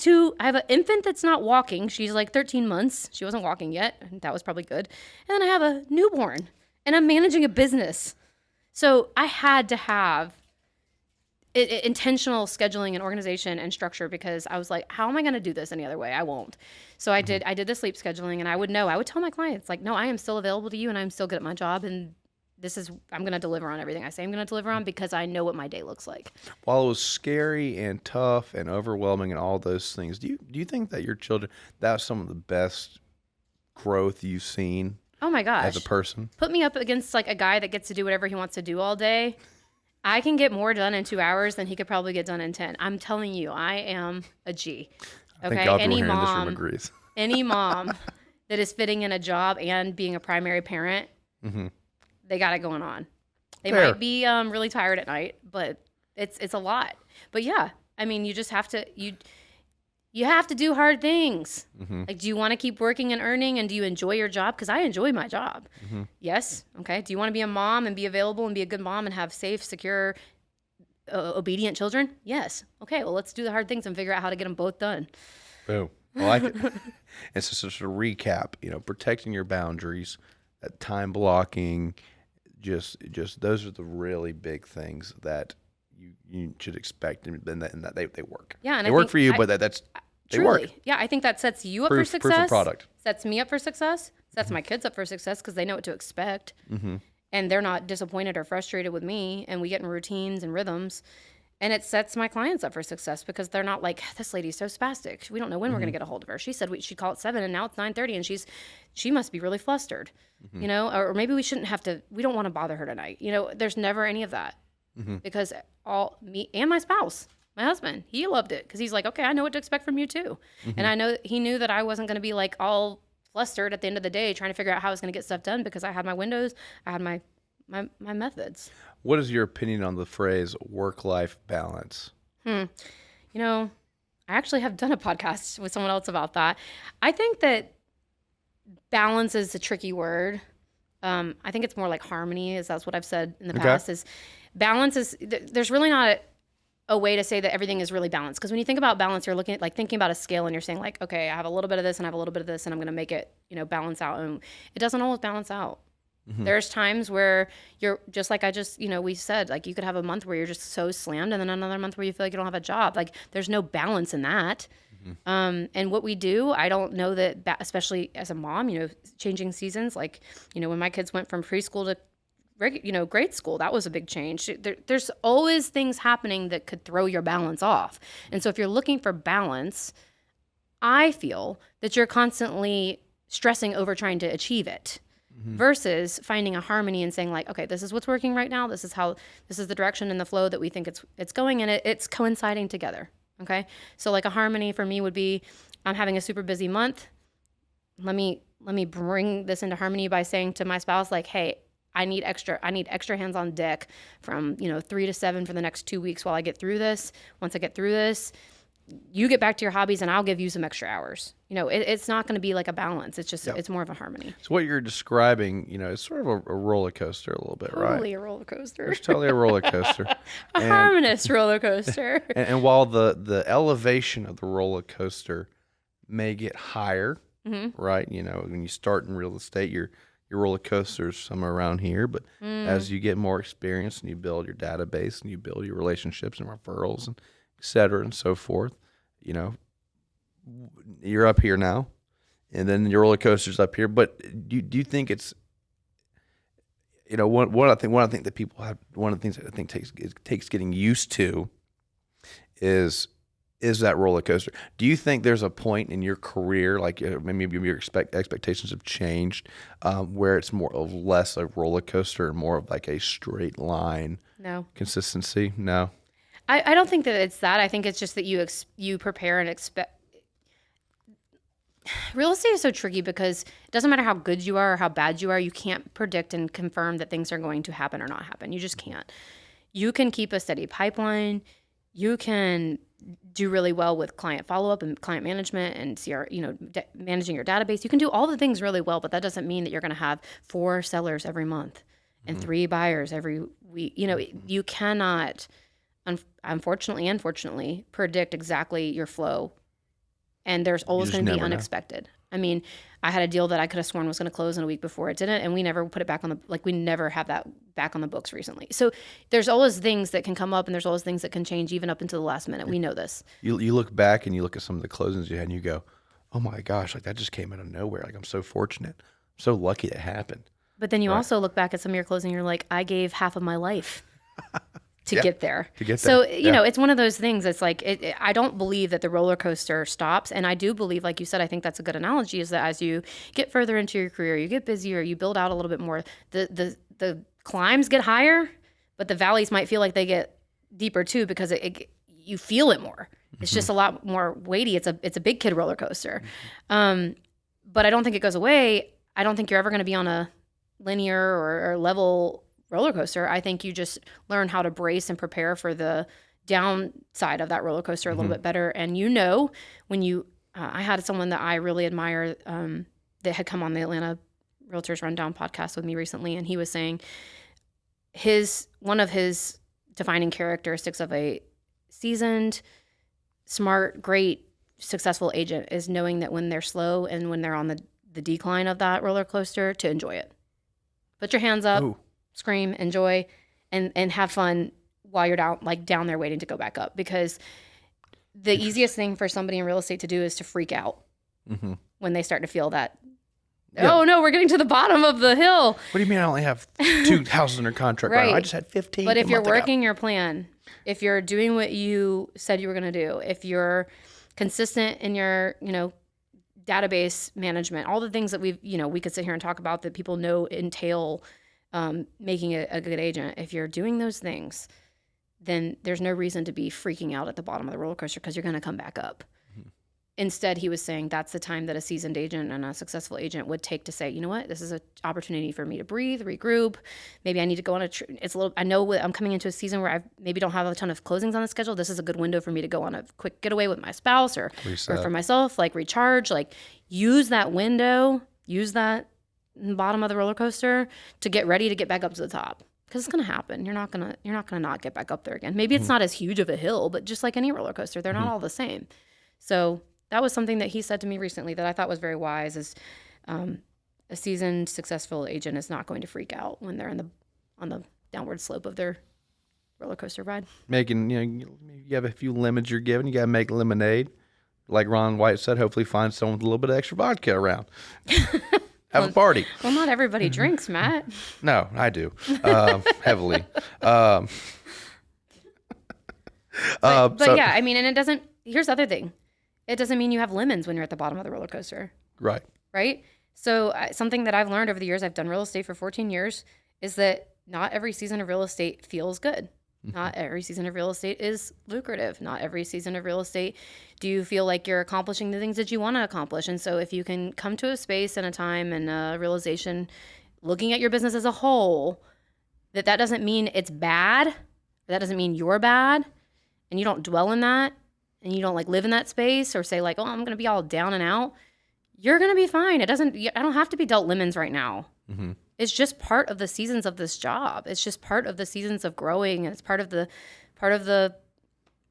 an infant that's not walking. She's like 13 months. She wasn't walking yet. That was probably good. And then I have a newborn, and I'm managing a business. So I had to have intentional scheduling and organization and structure, because I was like, how am I going to do this any other way? I won't. So I did the sleep scheduling, and I would tell my clients, like, no, I am still available to you, and I'm still good at my job. And I'm going to deliver on everything I say I'm going to deliver on, because I know what my day looks like. While it was scary and tough and overwhelming and all those things, do you think that your children, that was some of the best growth you've seen? Oh my gosh. As a person? Put me up against like a guy that gets to do whatever he wants to do all day. I can get more done in 2 hours than he could probably get done in 10. I'm telling you, I am a G. Okay. I think everyone here in this room agrees. Any mom that is fitting in a job and being a primary parent, they got it going on. They might be really tired at night, but it's a lot. But yeah, I mean, you just have to you have to do hard things. Like, do you want to keep working and earning, and do you enjoy your job? Because I enjoy my job. Yes. Okay. Do you want to be a mom and be available and be a good mom and have safe, secure, obedient children? Yes. Okay. Well, let's do the hard things and figure out how to get them both done. Boom. I like it. And so just a recap, protecting your boundaries, time blocking, just those are the really big things that you should expect, and that they work. Yeah, and they work for you, but that's they truly work. Yeah, I think that sets you up for success. Proof of product. Sets me up for success. Sets my kids up for success, because they know what to expect, and they're not disappointed or frustrated with me, and we get in routines and rhythms. And it sets my clients up for success, because they're not like, this lady's so spastic. We don't know when we're going to get a hold of her. She said she'd call at 7, and now it's 9:30, and she must be really flustered, or maybe we shouldn't have to. We don't want to bother her tonight. There's never any of that, because all me and my spouse, my husband, he loved it, because he's like, okay, I know what to expect from you too, and I know he knew that I wasn't going to be like all flustered at the end of the day trying to figure out how I was going to get stuff done, because I had my windows, I had my methods. What is your opinion on the phrase work-life balance? I actually have done a podcast with someone else about that. I think that balance is a tricky word. I think it's more like harmony, that's what I've said in the past, is balance is, there's really not a way to say that everything is really balanced. Because when you think about balance, you're looking at thinking about a scale, and you're saying like, okay, I have a little bit of this and I have a little bit of this, and I'm going to make it, balance out. And it doesn't always balance out. There's times where you're just like we said, like you could have a month where you're just so slammed, and then another month where you feel like you don't have a job. Like there's no balance in that. And what we do, I don't know that, especially as a mom, changing seasons, like, when my kids went from preschool to grade school, that was a big change. There's always things happening that could throw your balance off. And so if you're looking for balance, I feel that you're constantly stressing over trying to achieve it. Versus finding a harmony and saying like, okay, this is what's working right now. This is the direction and the flow that we think it's going, and it's coinciding together. Okay. So like a harmony for me would be, I'm having a super busy month. Let me bring this into harmony by saying to my spouse, like, hey, I need extra hands on deck from, 3 to 7 for the next 2 weeks while I get through this. Once I get through this, you get back to your hobbies, and I'll give you some extra hours. It's not going to be like a balance. It's just, it's more of a harmony. So what you're describing, is sort of a roller coaster a little bit, right? Totally a roller coaster. It's totally a roller coaster. Harmonious roller coaster. And while the elevation of the roller coaster may get higher, right? When you start in real estate, your roller coaster is somewhere around here. But as you get more experience and you build your database and you build your relationships and referrals and et cetera and so forth, you're up here now, and then your roller coaster's up here. But do you think it's, one of the things that people have, one of the things that I think takes getting used to is that roller coaster. Do you think there's a point in your career, like maybe your expectations have changed, where it's less a roller coaster and more of like a straight line? No. Consistency? No. I don't think that it's that. I think it's just that you prepare and expect. Real estate is so tricky because it doesn't matter how good you are or how bad you are. You can't predict and confirm that things are going to happen or not happen. You just can't. You can keep a steady pipeline. You can do really well with client follow-up and client management and managing your database. You can do all the things really well, but that doesn't mean that you're going to have 4 sellers every month and 3 buyers every week. You cannot unfortunately and fortunately, predict exactly your flow. And there's always going to be unexpected. I mean, I had a deal that I could have sworn was going to close in a week before it didn't, and we never put it back on the, like, we never have that back on the books recently. So there's always things that can come up, and there's always things that can change even up until the last minute. We know this. You look back and you look at some of the closings you had and you go, oh my gosh, like that just came out of nowhere. Like, I'm so fortunate. I'm so lucky it happened. But then you also look back at some of your closing, you're like, I gave half of my life to get there. So, you know, it's one of those things. It's like, I don't believe that the roller coaster stops. And I do believe, like you said, I think that's a good analogy, is that as you get further into your career, you get busier, you build out a little bit more, the climbs get higher, but the valleys might feel like they get deeper too, because you feel it more. It's just a lot more weighty. It's a big kid roller coaster. But I don't think it goes away. I don't think you're ever going to be on a linear or level roller coaster. I think you just learn how to brace and prepare for the downside of that roller coaster a little bit better. And you know, when you, I had someone that I really admire that had come on the Atlanta Realtors Rundown podcast with me recently, and he was saying one of his defining characteristics of a seasoned, smart, great, successful agent is knowing that when they're slow and when they're on the decline of that roller coaster, to enjoy it. Put your hands up. Ooh. Scream, enjoy, and have fun while you're down there waiting to go back up. Because the easiest thing for somebody in real estate to do is to freak out when they start to feel that, oh no, we're getting to the bottom of the hill. What do you mean I only have 2 houses under contract right now? I just had 15. But if you're working your plan, if you're doing what you said you were going to do, if you're consistent in your, database management, all the things that we could sit here and talk about that people know entail making a good agent. If you're doing those things, then there's no reason to be freaking out at the bottom of the roller coaster, because you're going to come back up. Instead, he was saying that's the time that a seasoned agent and a successful agent would take to say, you know what, this is an opportunity for me to breathe, regroup. Maybe I need to go on I know I'm coming into a season where I maybe don't have a ton of closings on the schedule. This is a good window for me to go on a quick getaway with my spouse or for myself, like recharge, like use that window, use that bottom of the roller coaster to get ready to get back up to the top, because it's going to happen. You're not going to not get back up there again. Maybe it's not as huge of a hill, but just like any roller coaster, they're not all the same. So that was something that he said to me recently that I thought was very wise, is a seasoned, successful agent is not going to freak out when they're on the downward slope of their roller coaster ride. Making, you have a few lemons you're giving, you got to make lemonade. Like Ron White said, hopefully find someone with a little bit of extra vodka around. Have a party. Well, not everybody drinks, Matt. No, I do. Heavily. But yeah, I mean, and it doesn't, here's the other thing. It doesn't mean you have lemons when you're at the bottom of the roller coaster. Right. Right? So something that I've learned over the years, I've done real estate for 14 years, is that not every season of real estate feels good. Not every season of real estate is lucrative. Not every season of real estate do you feel like you're accomplishing the things that you want to accomplish. And so if you can come to a space and a time and a realization, looking at your business as a whole, that doesn't mean it's bad. That doesn't mean you're bad. And you don't dwell in that. And you don't live in that space or say oh, I'm going to be all down and out. You're going to be fine. I don't have to be dealt lemons right now. Mm-hmm. It's just part of the seasons of this job. It's just part of the seasons of growing, and it's part of the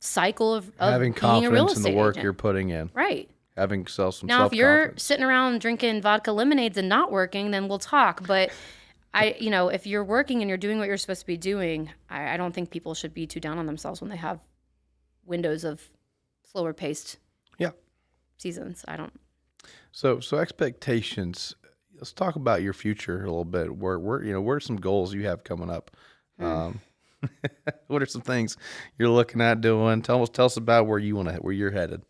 cycle of having being a real confidence estate in the work agent. you're putting in. Right. Having some now, if you're sitting around drinking vodka lemonades and not working, then we'll talk. But if you're working and you're doing what you're supposed to be doing, I don't think people should be too down on themselves when they have windows of slower paced seasons. I don't. So expectations. Let's talk about your future a little bit. What are some goals you have coming up? What are some things you're looking at doing? Tell us about where you're headed.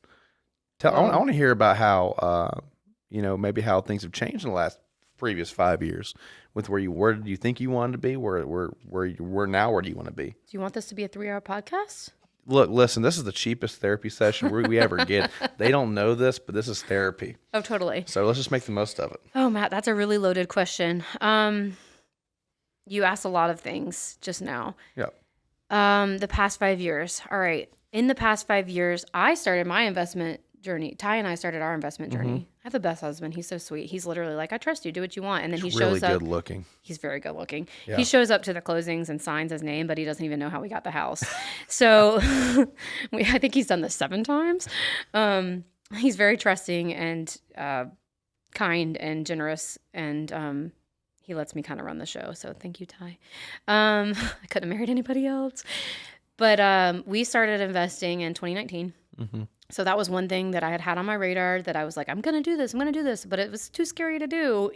I want to hear about how maybe how things have changed in the last previous 5 years with where did you think you wanted to be? Where you were now? Where do you want to be? Do you want this to be a 3-hour podcast? Look, listen, this is the cheapest therapy session we ever get. They don't know this, but this is therapy. Oh, totally. So let's just make the most of it. Oh, Matt, that's a really loaded question. You asked a lot of things just now. Yeah. The past 5 years. All right. In the past 5 years, I started my investment journey. Ty and I started our investment journey. I have the best husband. He's so sweet. He's literally like, I trust you. Do what you want. And then he He's shows really up. good looking. He's very good looking. Yeah. He shows up to the closings and signs his name, but he doesn't even know how we got the house. So I think he's done this 7 times. He's very trusting and kind and generous, and he lets me kind of run the show. So thank you, Ty. I couldn't have married anybody else. But we started investing in 2019. Mm-hmm. So that was one thing that I had on my radar that I was like, I'm going to do this. But it was too scary to do.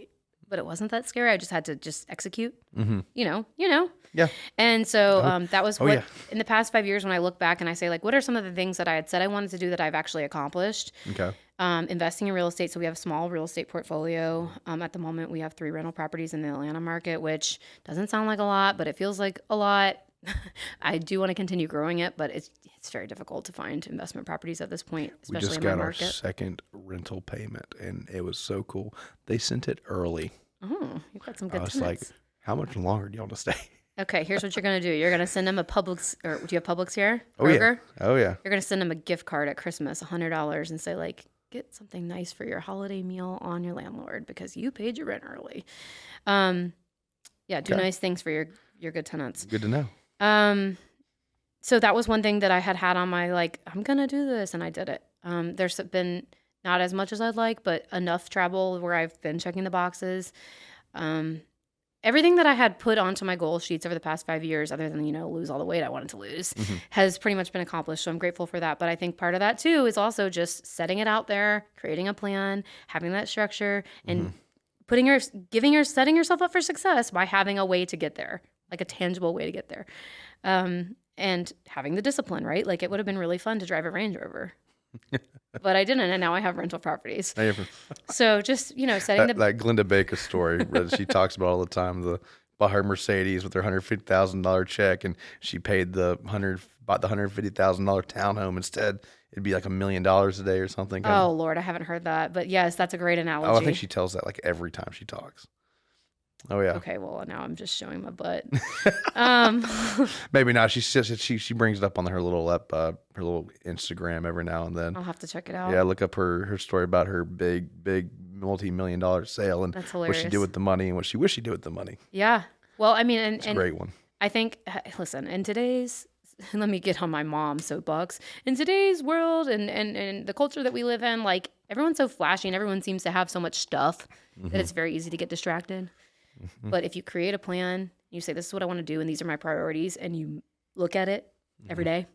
But it wasn't that scary. I just had to just execute, you know. Yeah. And so that was what, in the past 5 years, when I look back and I say, like, what are some of the things that I had said I wanted to do that I've actually accomplished? Okay. Investing in real estate. So we have a small real estate portfolio. At the moment, we have 3 rental properties in the Atlanta market, which doesn't sound like a lot, but it feels like a lot. I do want to continue growing it, but it's very difficult to find investment properties at this point, especially in my market. We just got our second rental payment, and it was so cool. They sent it early. Oh, you've got some good I was tenants. like, how much longer do you want to stay? Okay, here's what you're going to do. You're going to send them a Publix, or do you have Publix here? Oh, yeah. Kroger? Oh, yeah. You're going to send them a gift card at Christmas, $100, and say, like, get something nice for your holiday meal on your landlord because you paid your rent early. Yeah, do nice things for your good tenants. Good to know. So that was one thing that I had on my, like, I'm going to do this, and I did it. There's been not as much as I'd like, but enough travel where I've been checking the boxes. Everything that I had put onto my goal sheets over the past 5 years, other than, lose all the weight I wanted to lose, has pretty much been accomplished. So I'm grateful for that. But I think part of that too is also just setting it out there, creating a plan, having that structure, and setting yourself up for success by having a way to get there, like a tangible way to get there. And having the discipline, right? Like, it would have been really fun to drive a Range Rover, but I didn't. And now I have rental properties. So just, setting that Glenda Baker story that she talks about all the time, bought her Mercedes with her $150,000 check, and she paid bought the $150,000 townhome instead. It'd be like $1 million a day or something. Oh Lord, I haven't heard that, but yes, that's a great analogy. Oh, I think she tells that like every time she talks. Oh yeah. Okay, well now I'm just showing my butt. Maybe not. She brings it up on her little Instagram every now and then. I'll have to check it out. Yeah, look up her story about her big multi-million-dollar sale and what she did with the money and what she wished she did with the money. Yeah. Well, I mean, it's a great one. I think, listen, let me get on my mom soapbox. In today's world and the culture that we live in, like, everyone's so flashy and everyone seems to have so much stuff that it's very easy to get distracted. But if you create a plan, you say, this is what I want to do, and these are my priorities, and you look at it every day,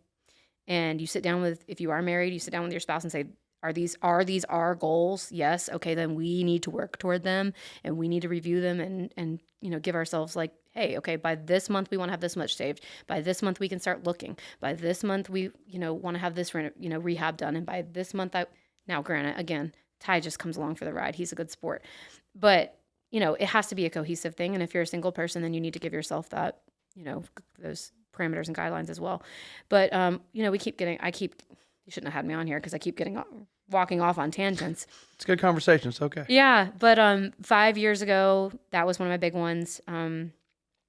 and you sit down if you are married, you sit down with your spouse and say, are these our goals? Yes. Okay, then we need to work toward them, and we need to review them and give ourselves, like, hey, okay, by this month we want to have this much saved. By this month we can start looking. By this month we want to have this rehab done, and by this month now granted, again, Ty just comes along for the ride. He's a good sport, but it has to be a cohesive thing. And if you're a single person, then you need to give yourself that, those parameters and guidelines as well. But, you shouldn't have had me on here because I keep walking off on tangents. It's a good conversation. It's okay. Yeah. But 5 years ago, that was one of my big ones.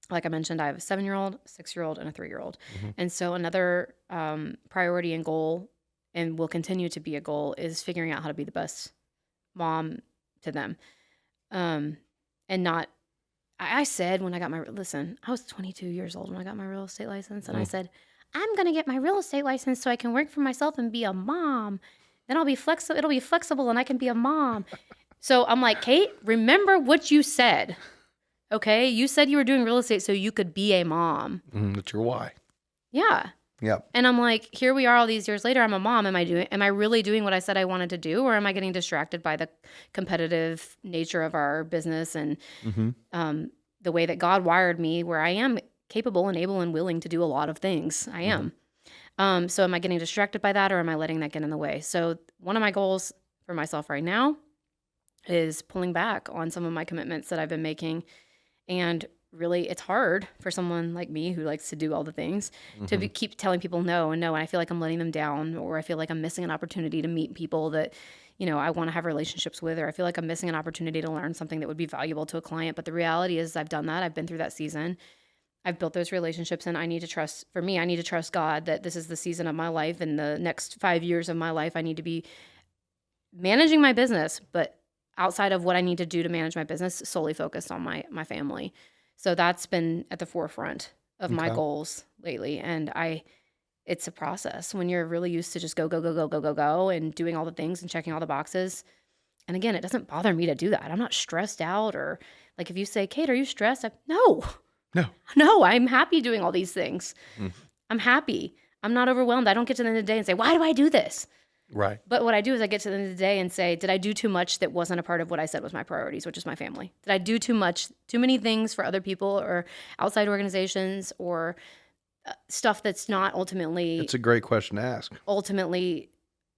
Like I mentioned, I have a 7-year-old, 6-year-old, and a 3-year-old. And so another priority and goal, and will continue to be a goal, is figuring out how to be the best mom to them. I said when I got I was 22 years old when I got my real estate license. And I said, I'm going to get my real estate license so I can work for myself and be a mom. Then I'll be flexible. It'll be flexible and I can be a mom. So I'm like, Kate, remember what you said. Okay. You said you were doing real estate so you could be a mom. That's your why. Yeah. Yep. And I'm like, here we are all these years later. I'm a mom. Am I really doing what I said I wanted to do? Or am I getting distracted by the competitive nature of our business and the way that God wired me, where I am capable and able and willing to do a lot of things? I am. So am I getting distracted by that, or am I letting that get in the way? So one of my goals for myself right now is pulling back on some of my commitments that I've been making. And really, it's hard for someone like me who likes to do all the things to keep telling people no and no. And I feel like I'm letting them down, or I feel like I'm missing an opportunity to meet people that, I want to have relationships with, or I feel like I'm missing an opportunity to learn something that would be valuable to a client. But the reality is I've done that. I've been through that season. I've built those relationships, and I need to trust God that this is the season of my life, and the next 5 years of my life, I need to be managing my business, but outside of what I need to do to manage my business, solely focused on my family. So that's been at the forefront of my goals lately. And it's a process when you're really used to just go, and doing all the things and checking all the boxes. And again, it doesn't bother me to do that. I'm not stressed out, or like if you say, Kate, are you stressed? No, I'm happy doing all these things. I'm happy. I'm not overwhelmed. I don't get to the end of the day and say, why do I do this? Right. But what I do is I get to the end of the day and say, did I do too much that wasn't a part of what I said was my priorities, which is my family? Did I do too many things for other people or outside organizations, or stuff that's not ultimately... It's a great question to ask. Ultimately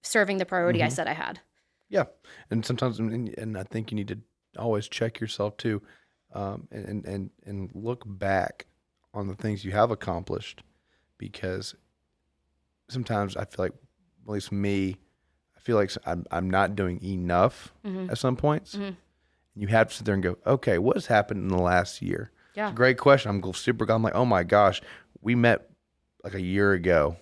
serving the priority I said I had. Yeah. And sometimes, and I think you need to always check yourself too, and look back on the things you have accomplished, because sometimes I feel like, at least me, I feel like I'm not doing enough at some points. And you have to sit there and go, okay, what's happened in the last year? Yeah. It's a great question. I'm like, oh my gosh, we met like a year ago.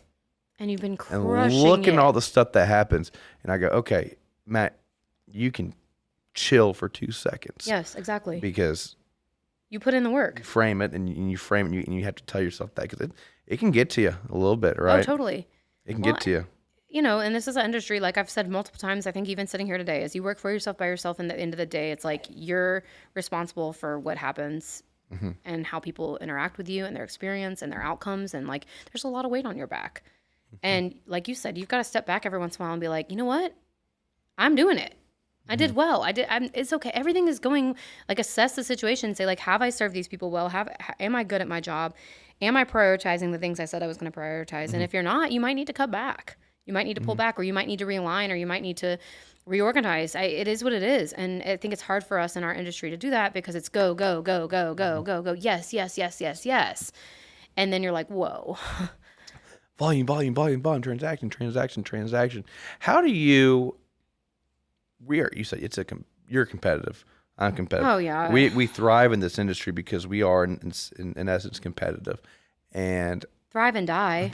And you've been And crushing looking it. at all the stuff that happens. And I go, okay, Matt, you can chill for 2 seconds. Yes, exactly. Because you put in the work. you frame it and you frame it and you have to tell yourself that, because it can get to you a little bit, right? Oh, totally. It can get to you. You know, and this is an industry, like I've said multiple times, I think even sitting here today, as you work for yourself by yourself, and at the end of the day, it's like you're responsible for what happens and how people interact with you and their experience and their outcomes. And like, there's a lot of weight on your back. And like you said, you've got to step back every once in a while and be like, you know what? I'm doing it. I did well. It's okay. Everything is going, like, assess the situation and say, like, have I served these people well? Am I good at my job? Am I prioritizing the things I said I was going to prioritize? And if you're not, you might need to cut back. You might need to pull back, or you might need to realign, or you might need to reorganize. It is what it is. And I think it's hard for us in our industry to do that, because it's go, go, go, go, go, go, go. Yes, yes, yes, yes, yes. And then you're like, whoa. Volume, transaction. How do you... You said you're competitive. I'm competitive. Oh, yeah. We thrive in this industry because we are in essence competitive, and Thrive and die.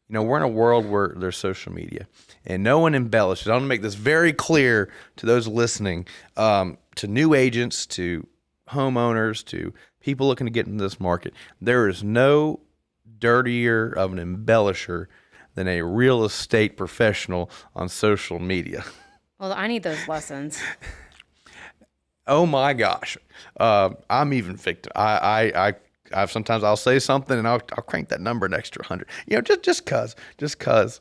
And we're in a world where there's social media, and no one embellishes. I want to make this very clear to those listening, to new agents, to homeowners, to people looking to get into this market. There is no dirtier of an embellisher than a real estate professional on social media. Well, I need those lessons. Oh my gosh, I'm even victim. I've sometimes I'll say something and I'll crank that number an extra 100. Just cause,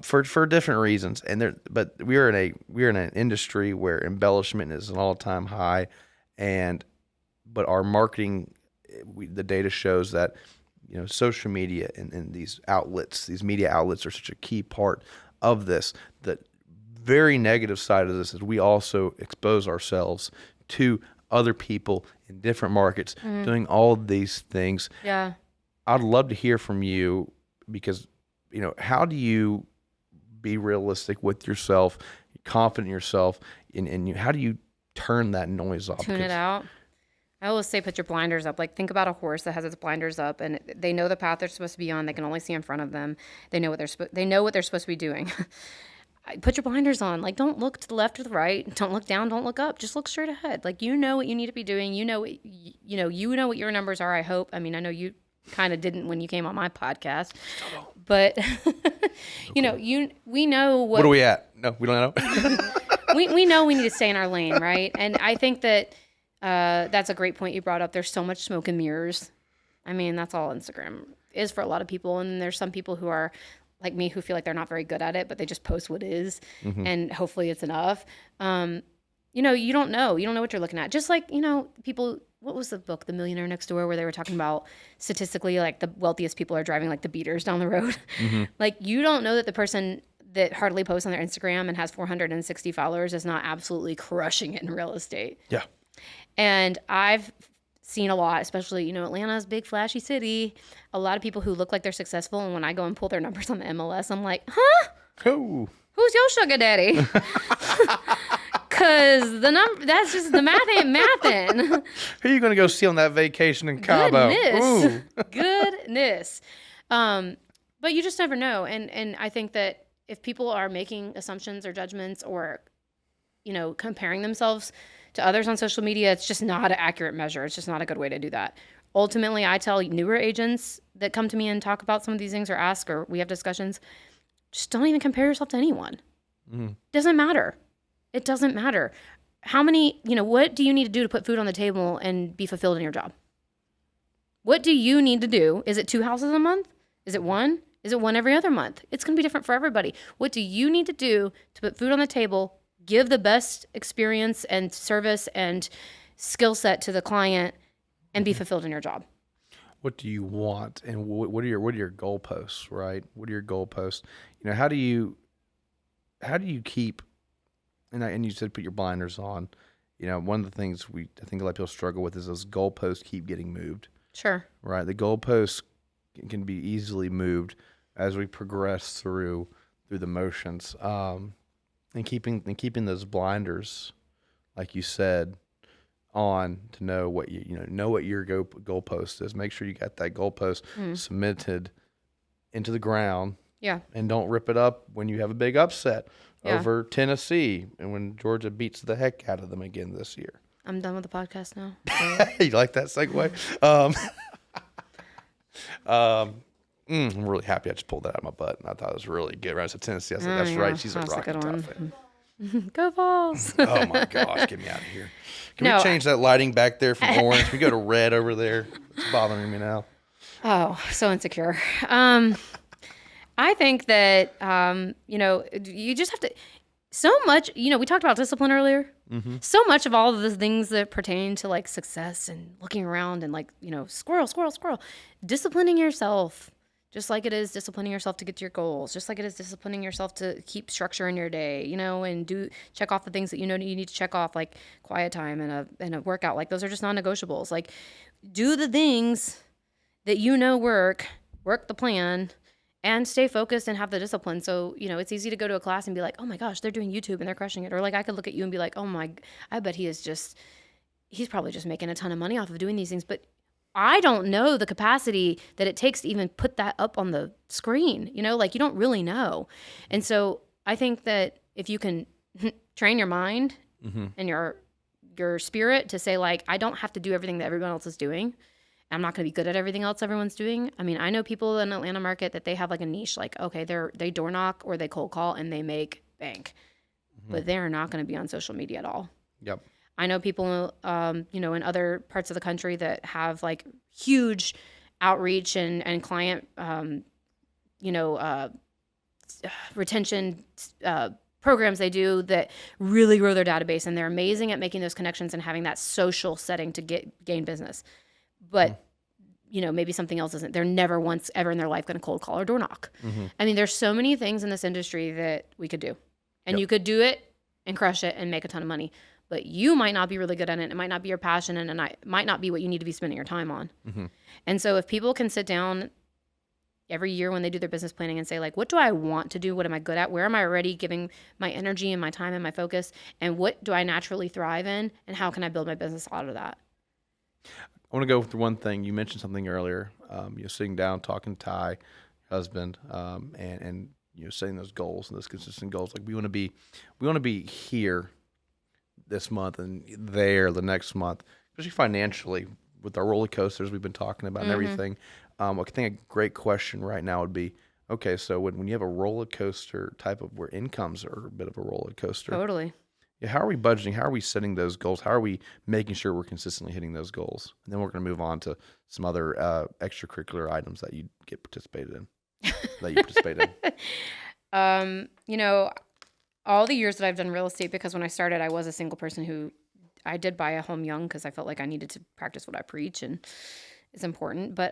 for different reasons. But we're in an industry where embellishment is an all-time high, but our marketing, the data shows that social media and these media outlets are such a key part of this. The very negative side of this is we also expose ourselves to other people in different markets doing all of these things. Yeah. I'd love to hear from you, because, how do you be realistic with yourself, confident in yourself, and how do you turn that noise off? Tune it out. I always say put your blinders up. Like, think about a horse that has its blinders up, and they know the path they're supposed to be on. They can only see in front of them. They know what they're supposed to be doing. Put your blinders on. Like, don't look to the left or the right. Don't look down. Don't look up. Just look straight ahead. Like, you know what you need to be doing. You know what your numbers are. I hope. I mean, I know you kind of didn't when you came on my podcast, but we know what are we at? No, we don't know. we know we need to stay in our lane, right? And I think that that's a great point you brought up. There's so much smoke and mirrors. I mean, that's all Instagram is for a lot of people. And there's some people who are like me who feel like they're not very good at it, but they just post what is, and hopefully it's enough. You don't know. You don't know what you're looking at. Just like, people, what was the book, The Millionaire Next Door, where they were talking about statistically, like, the wealthiest people are driving like the beaters down the road. Like, you don't know that the person that hardly posts on their Instagram and has 460 followers is not absolutely crushing it in real estate. Yeah. And I've seen a lot, especially, Atlanta's a big flashy city. A lot of people who look like they're successful, and when I go and pull their numbers on the MLS, I'm like, huh? Oh. Who's your sugar daddy? Because that's just, the math ain't mathin'. Who are you going to go see on that vacation in Cabo? Goodness. But you just never know. And I think that if people are making assumptions or judgments or, comparing themselves to others on social media, it's just not an accurate measure. It's just not a good way to do that. Ultimately, I tell newer agents that come to me and talk about some of these things or ask, or we have discussions, just don't even compare yourself to anyone. Doesn't matter. It doesn't matter. How many, what do you need to do to put food on the table and be fulfilled in your job? What do you need to do? Is it 2 houses a month? Is it one? Is it one every other month? It's going to be different for everybody. What do you need to do to put food on the table, give the best experience and service and skill set to the client, and be fulfilled in your job? What do you want, and what are your goalposts, right? What are your goalposts? How do you keep? And you said put your blinders on. One of the things I think a lot of people struggle with is those goalposts keep getting moved. Sure. Right. The goalposts can be easily moved as we progress through the motions, and keeping those blinders, like you said, on to know what know what your goalpost is. Make sure you got that goalpost cemented into the ground. Yeah. And don't rip it up when you have a big upset over Tennessee and when Georgia beats the heck out of them again this year. I'm done with the podcast now. You like that segue? I'm really happy I just pulled that out of my butt, and I thought it was really good. When I said Tennessee, I was like, that's right. She's a Rocky Top fan. Go Vols. Oh, my gosh. Get me out of here. Can we change that lighting back there from orange? Can we go to red over there? It's bothering me now. Oh, so insecure. I think that, you just have to, so much, we talked about discipline earlier. Mm-hmm. So much of all of the things that pertain to like success and looking around and like, squirrel, disciplining yourself, just like it is disciplining yourself to get to your goals, just like it is disciplining yourself to keep structure in your day, and check off the things that you need to check off, like quiet time and a workout. Like those are just non-negotiables. Like do the things that work the plan, and stay focused and have the discipline. So, it's easy to go to a class and be like, oh my gosh, they're doing YouTube and they're crushing it. Or like I could look at you and be like, I bet he's probably just making a ton of money off of doing these things. But I don't know the capacity that it takes to even put that up on the screen. You don't really know. And so I think that if you can train your mind and your spirit to say like, I don't have to do everything that everyone else is doing. I'm not going to be good at everything else everyone's doing. I mean, I know people in the Atlanta market that they have like a niche, like, okay, they door knock or they cold call and they make bank, but they're not going to be on social media at all. Yep. I know people, in other parts of the country that have like huge outreach and client, retention, programs they do that really grow their database, and they're amazing at making those connections and having that social setting to gain business. But, maybe something else isn't. They're never once ever in their life going to cold call or door knock. Mm-hmm. I mean, there's so many things in this industry that we could do. And you could do it and crush it and make a ton of money. But you might not be really good at it. It might not be your passion, and it might not be what you need to be spending your time on. Mm-hmm. And so if people can sit down every year when they do their business planning and say, like, what do I want to do? What am I good at? Where am I already giving my energy and my time and my focus? And what do I naturally thrive in? And how can I build my business out of that? I want to go through one thing. You mentioned something earlier. You're sitting down, talking to Ty, husband, and setting those goals and those consistent goals. Like we want to be here this month and there the next month, especially financially with our roller coasters we've been talking about and everything. I think a great question right now would be, okay, so when you have a roller coaster type of where incomes are a bit of a roller coaster. Totally. Yeah, how are we budgeting? How are we setting those goals? How are we making sure we're consistently hitting those goals? And then we're going to move on to some other extracurricular items that you participate in. All the years that I've done real estate, because when I started, I was a single person who I did buy a home young because I felt like I needed to practice what I preach, and it's important. But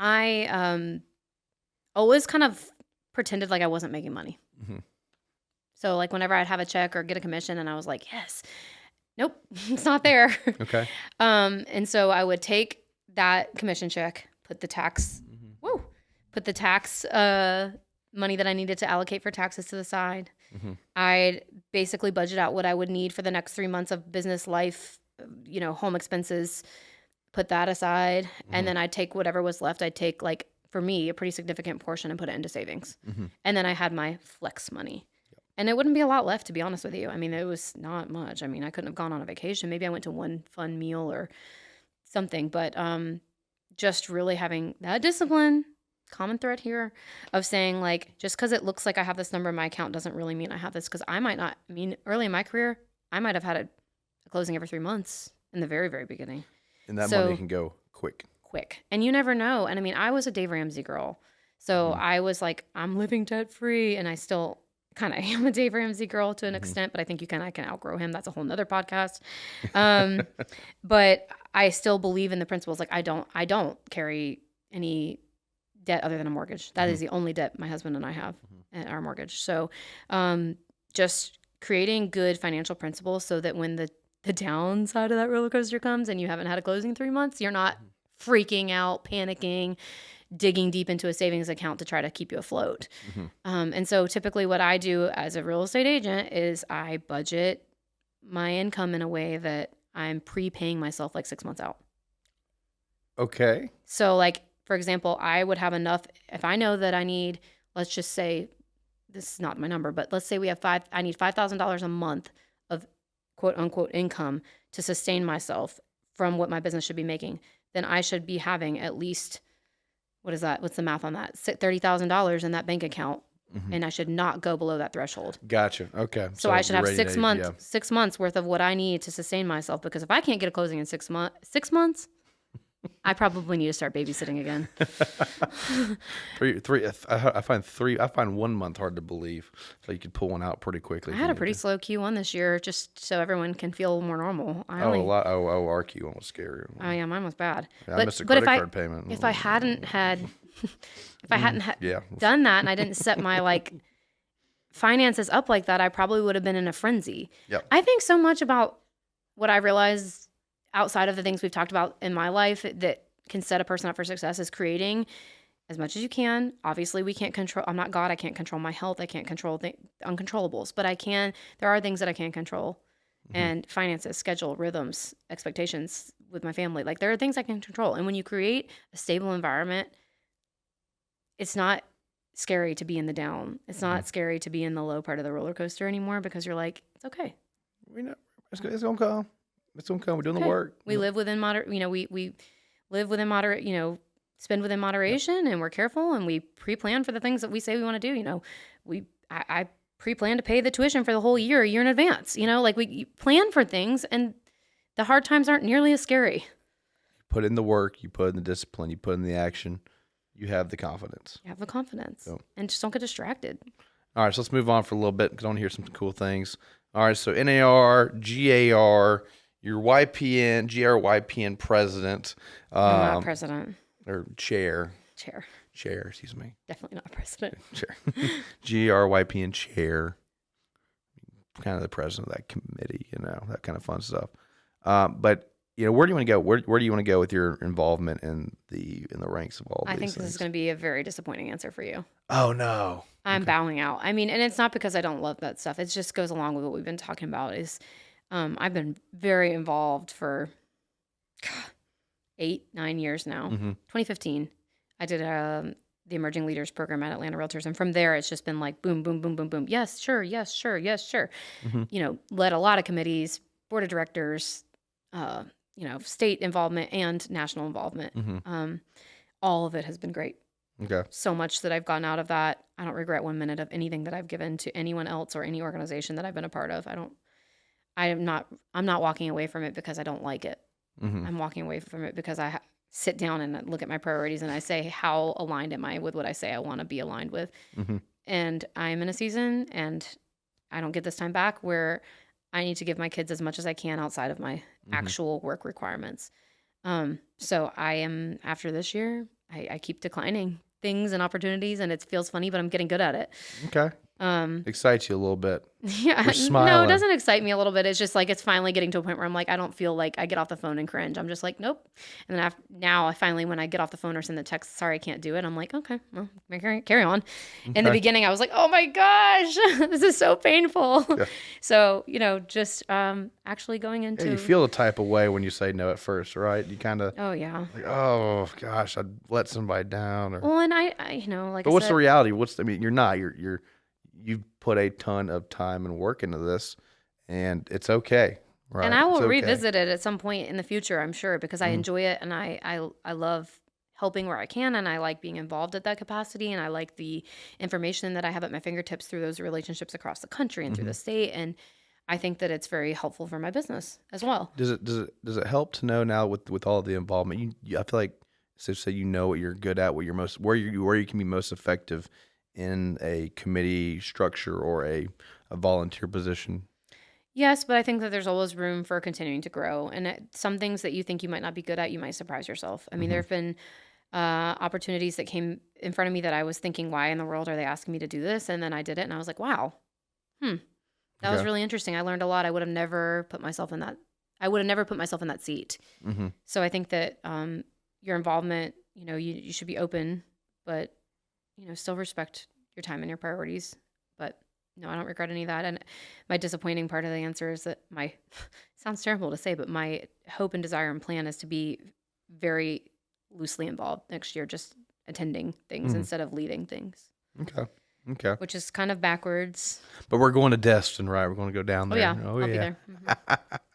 I always kind of pretended like I wasn't making money. Mm-hmm. So like whenever I'd have a check or get a commission and I was like, yes, nope, it's not there. Okay. And so I would take that commission check, put the tax money that I needed to allocate for taxes to the side. Mm-hmm. I'd basically budget out what I would need for the next 3 months of business life, home expenses, put that aside. Mm-hmm. And then I'd take whatever was left. I'd take like for me, a pretty significant portion and put it into savings. And then I had my flex money. And it wouldn't be a lot left, to be honest with you. I mean, it was not much. I mean, I couldn't have gone on a vacation. Maybe I went to one fun meal or something, but just really having that discipline, common thread here, of saying, like, just because it looks like I have this number in my account doesn't really mean I have this, because I might not, I mean, early in my career, I might have had a closing every 3 months in the very, very beginning. And that money can go quick. And you never know. And I mean, I was a Dave Ramsey girl. So I was like, I'm living debt free. And I still kind of am a Dave Ramsey girl to an extent, but I think I can outgrow him. That's a whole nother podcast. But I still believe in the principles. Like, I don't carry any debt other than a mortgage. That is the only debt my husband and I have, and our mortgage. So just creating good financial principles so that when the downside of that roller coaster comes and you haven't had a closing in 3 months, you're not freaking out, panicking, digging deep into a savings account to try to keep you afloat. And so typically what I do as a real estate agent is I budget my income in a way that I'm prepaying myself like 6 months out. Okay. So like, for example, I would have enough, if I know that I need, let's just say, this is not my number, but let's say I need $5,000 a month of quote unquote income to sustain myself from what my business should be making, then I should be having at least, what is that? What's the math on that? $30,000 in that bank account. And I should not go below that threshold. Gotcha. Okay. So I should have 6 months, 6 months worth of what I need to sustain myself. Because if I can't get a closing in 6 months, I probably need to start babysitting again. I find 1 month hard to believe. So you could pull one out pretty quickly. I had a pretty slow Q1 this year, just so everyone can feel more normal. Our Q1 was scary. Oh yeah, mine was bad. Yeah, I missed a credit card payment. If I hadn't had, done that, and I didn't set my finances up like that, I probably would have been in a frenzy. Yep. I think so much about what I realized outside of the things we've talked about in my life that can set a person up for success is creating as much as you can. Obviously, we can't control, I'm not God, I can't control my health, I can't control the uncontrollables, but there are things that I can control. And finances, schedule, rhythms, expectations with my family. Like, there are things I can control. And when you create a stable environment, it's not scary to be in the down. It's not scary to be in the low part of the roller coaster anymore, because you're like, it's okay. We know it's gonna come. It's gonna come. We're doing the work. We live within we live within moderate, spend within moderation, and we're careful, and we pre-plan for the things that we say we want to do. I pre-plan to pay the tuition for the whole year, a year in advance. We plan for things, and the hard times aren't nearly as scary. You put in the work, you put in the discipline, you put in the action, you have the confidence. You have the confidence, and just don't get distracted. All right, so let's move on for a little bit because I want to hear some cool things. All right, so NAR, GAR, your YPN, GRYPN president. I'm not president. Or chair. Chair, excuse me. Definitely not president. Chair. GRYPN chair. Kind of the president of that committee, that kind of fun stuff. But where do you want to go? Where do you want to go with your involvement in the ranks of all these things? I think this is going to be a very disappointing answer for you. Oh, no. I'm bowing out. I mean, and it's not because I don't love that stuff. It just goes along with what we've been talking about is I've been very involved for 8-9 years now. 2015, I did the Emerging Leaders Program at Atlanta Realtors. And from there, it's just been like boom, boom, boom, boom, boom. Yes, sure, yes, sure, yes, sure. Led a lot of committees, board of directors, state involvement and national involvement. All of it has been great. Okay. So much that I've gotten out of that. I don't regret 1 minute of anything that I've given to anyone else or any organization that I've been a part of. I'm not walking away from it because I don't like it. I'm walking away from it because I sit down and look at my priorities and I say, how aligned am I with what I say I want to be aligned with? And I'm in a season, and I don't get this time back, where I need to give my kids as much as I can outside of my actual work requirements. So I am, after this year, I keep declining things and opportunities, and it feels funny, but I'm getting good at it. Okay. Excites you a little bit. Yeah, You're smiling. no, it doesn't excite me a little bit. It's just like it's finally getting to a point where I'm like, I don't feel like I get off the phone and cringe. I'm just like, nope. And then now I finally, when I get off the phone or send the text, sorry, I can't do it. I'm like, okay, well, carry on. In the beginning, I was like, oh my gosh, this is so painful. Yeah. So, just actually going into. Yeah, you feel the type of way when you say no at first, right? You kind of. Oh yeah. Like, oh gosh, I'd let somebody down. Or. Well, and I like. But what's the reality? You're not. You've put a ton of time and work into this, and it's okay, right? And I will revisit it at some point in the future, I'm sure, because I enjoy it and I love helping where I can, and I like being involved at that capacity, and I like the information that I have at my fingertips through those relationships across the country and through the state, and I think that it's very helpful for my business as well. Does it help to know now with all the involvement? I feel like so you know what you're good at, what you're where you can be most effective in a committee structure or a volunteer position? Yes, but I think that there's always room for continuing to grow. And some things that you think you might not be good at, you might surprise yourself. I mean, there have been opportunities that came in front of me that I was thinking, why in the world are they asking me to do this? And then I did it and I was like, wow, that was really interesting. I learned a lot. I would have never put myself in that seat. So I think that your involvement, you should be open, but still respect your time and your priorities. But no, I don't regret any of that. And my disappointing part of the answer is that sounds terrible to say, but my hope and desire and plan is to be very loosely involved next year, just attending things instead of leading things. Okay. Which is kind of backwards. But we're going to Destin, right? We're going to go down there. I'll be there.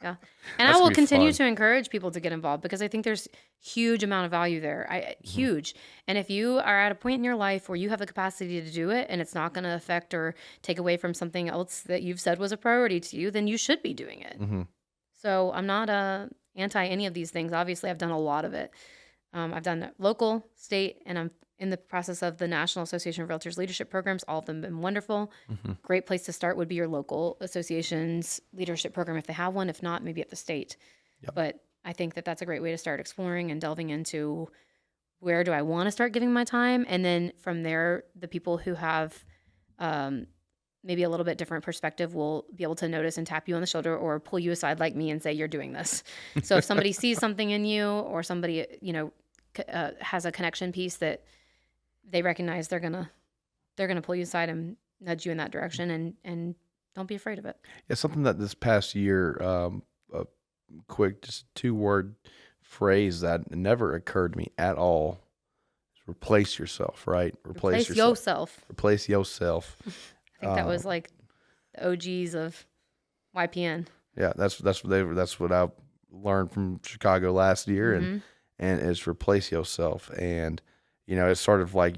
Yeah. And I will continue to encourage people to get involved because I think there's huge amount of value there. Huge. And if you are at a point in your life where you have the capacity to do it and it's not going to affect or take away from something else that you've said was a priority to you, then you should be doing it. So I'm not anti any of these things. Obviously, I've done a lot of it. I've done local, state, and I'm in the process of the National Association of Realtors leadership programs. All of them have been wonderful. Great place to start would be your local association's leadership program if they have one. If not, maybe at the state. Yep. But I think that that's a great way to start exploring and delving into where do I want to start giving my time. And then from there, the people who have maybe a little bit different perspective will be able to notice and tap you on the shoulder or pull you aside like me and say, you're doing this. So if somebody sees something in you or somebody, has a connection piece that they recognize, they're gonna pull you aside and nudge you in that direction, and don't be afraid of it. Yeah, something that this past year, a quick, just 2-word phrase that never occurred to me at all is replace yourself, right? Replace yourself. Replace yourself. I think that was like the OGs of YPN. Yeah, that's what I learned from Chicago last year, and it's replace yourself. And it's sort of like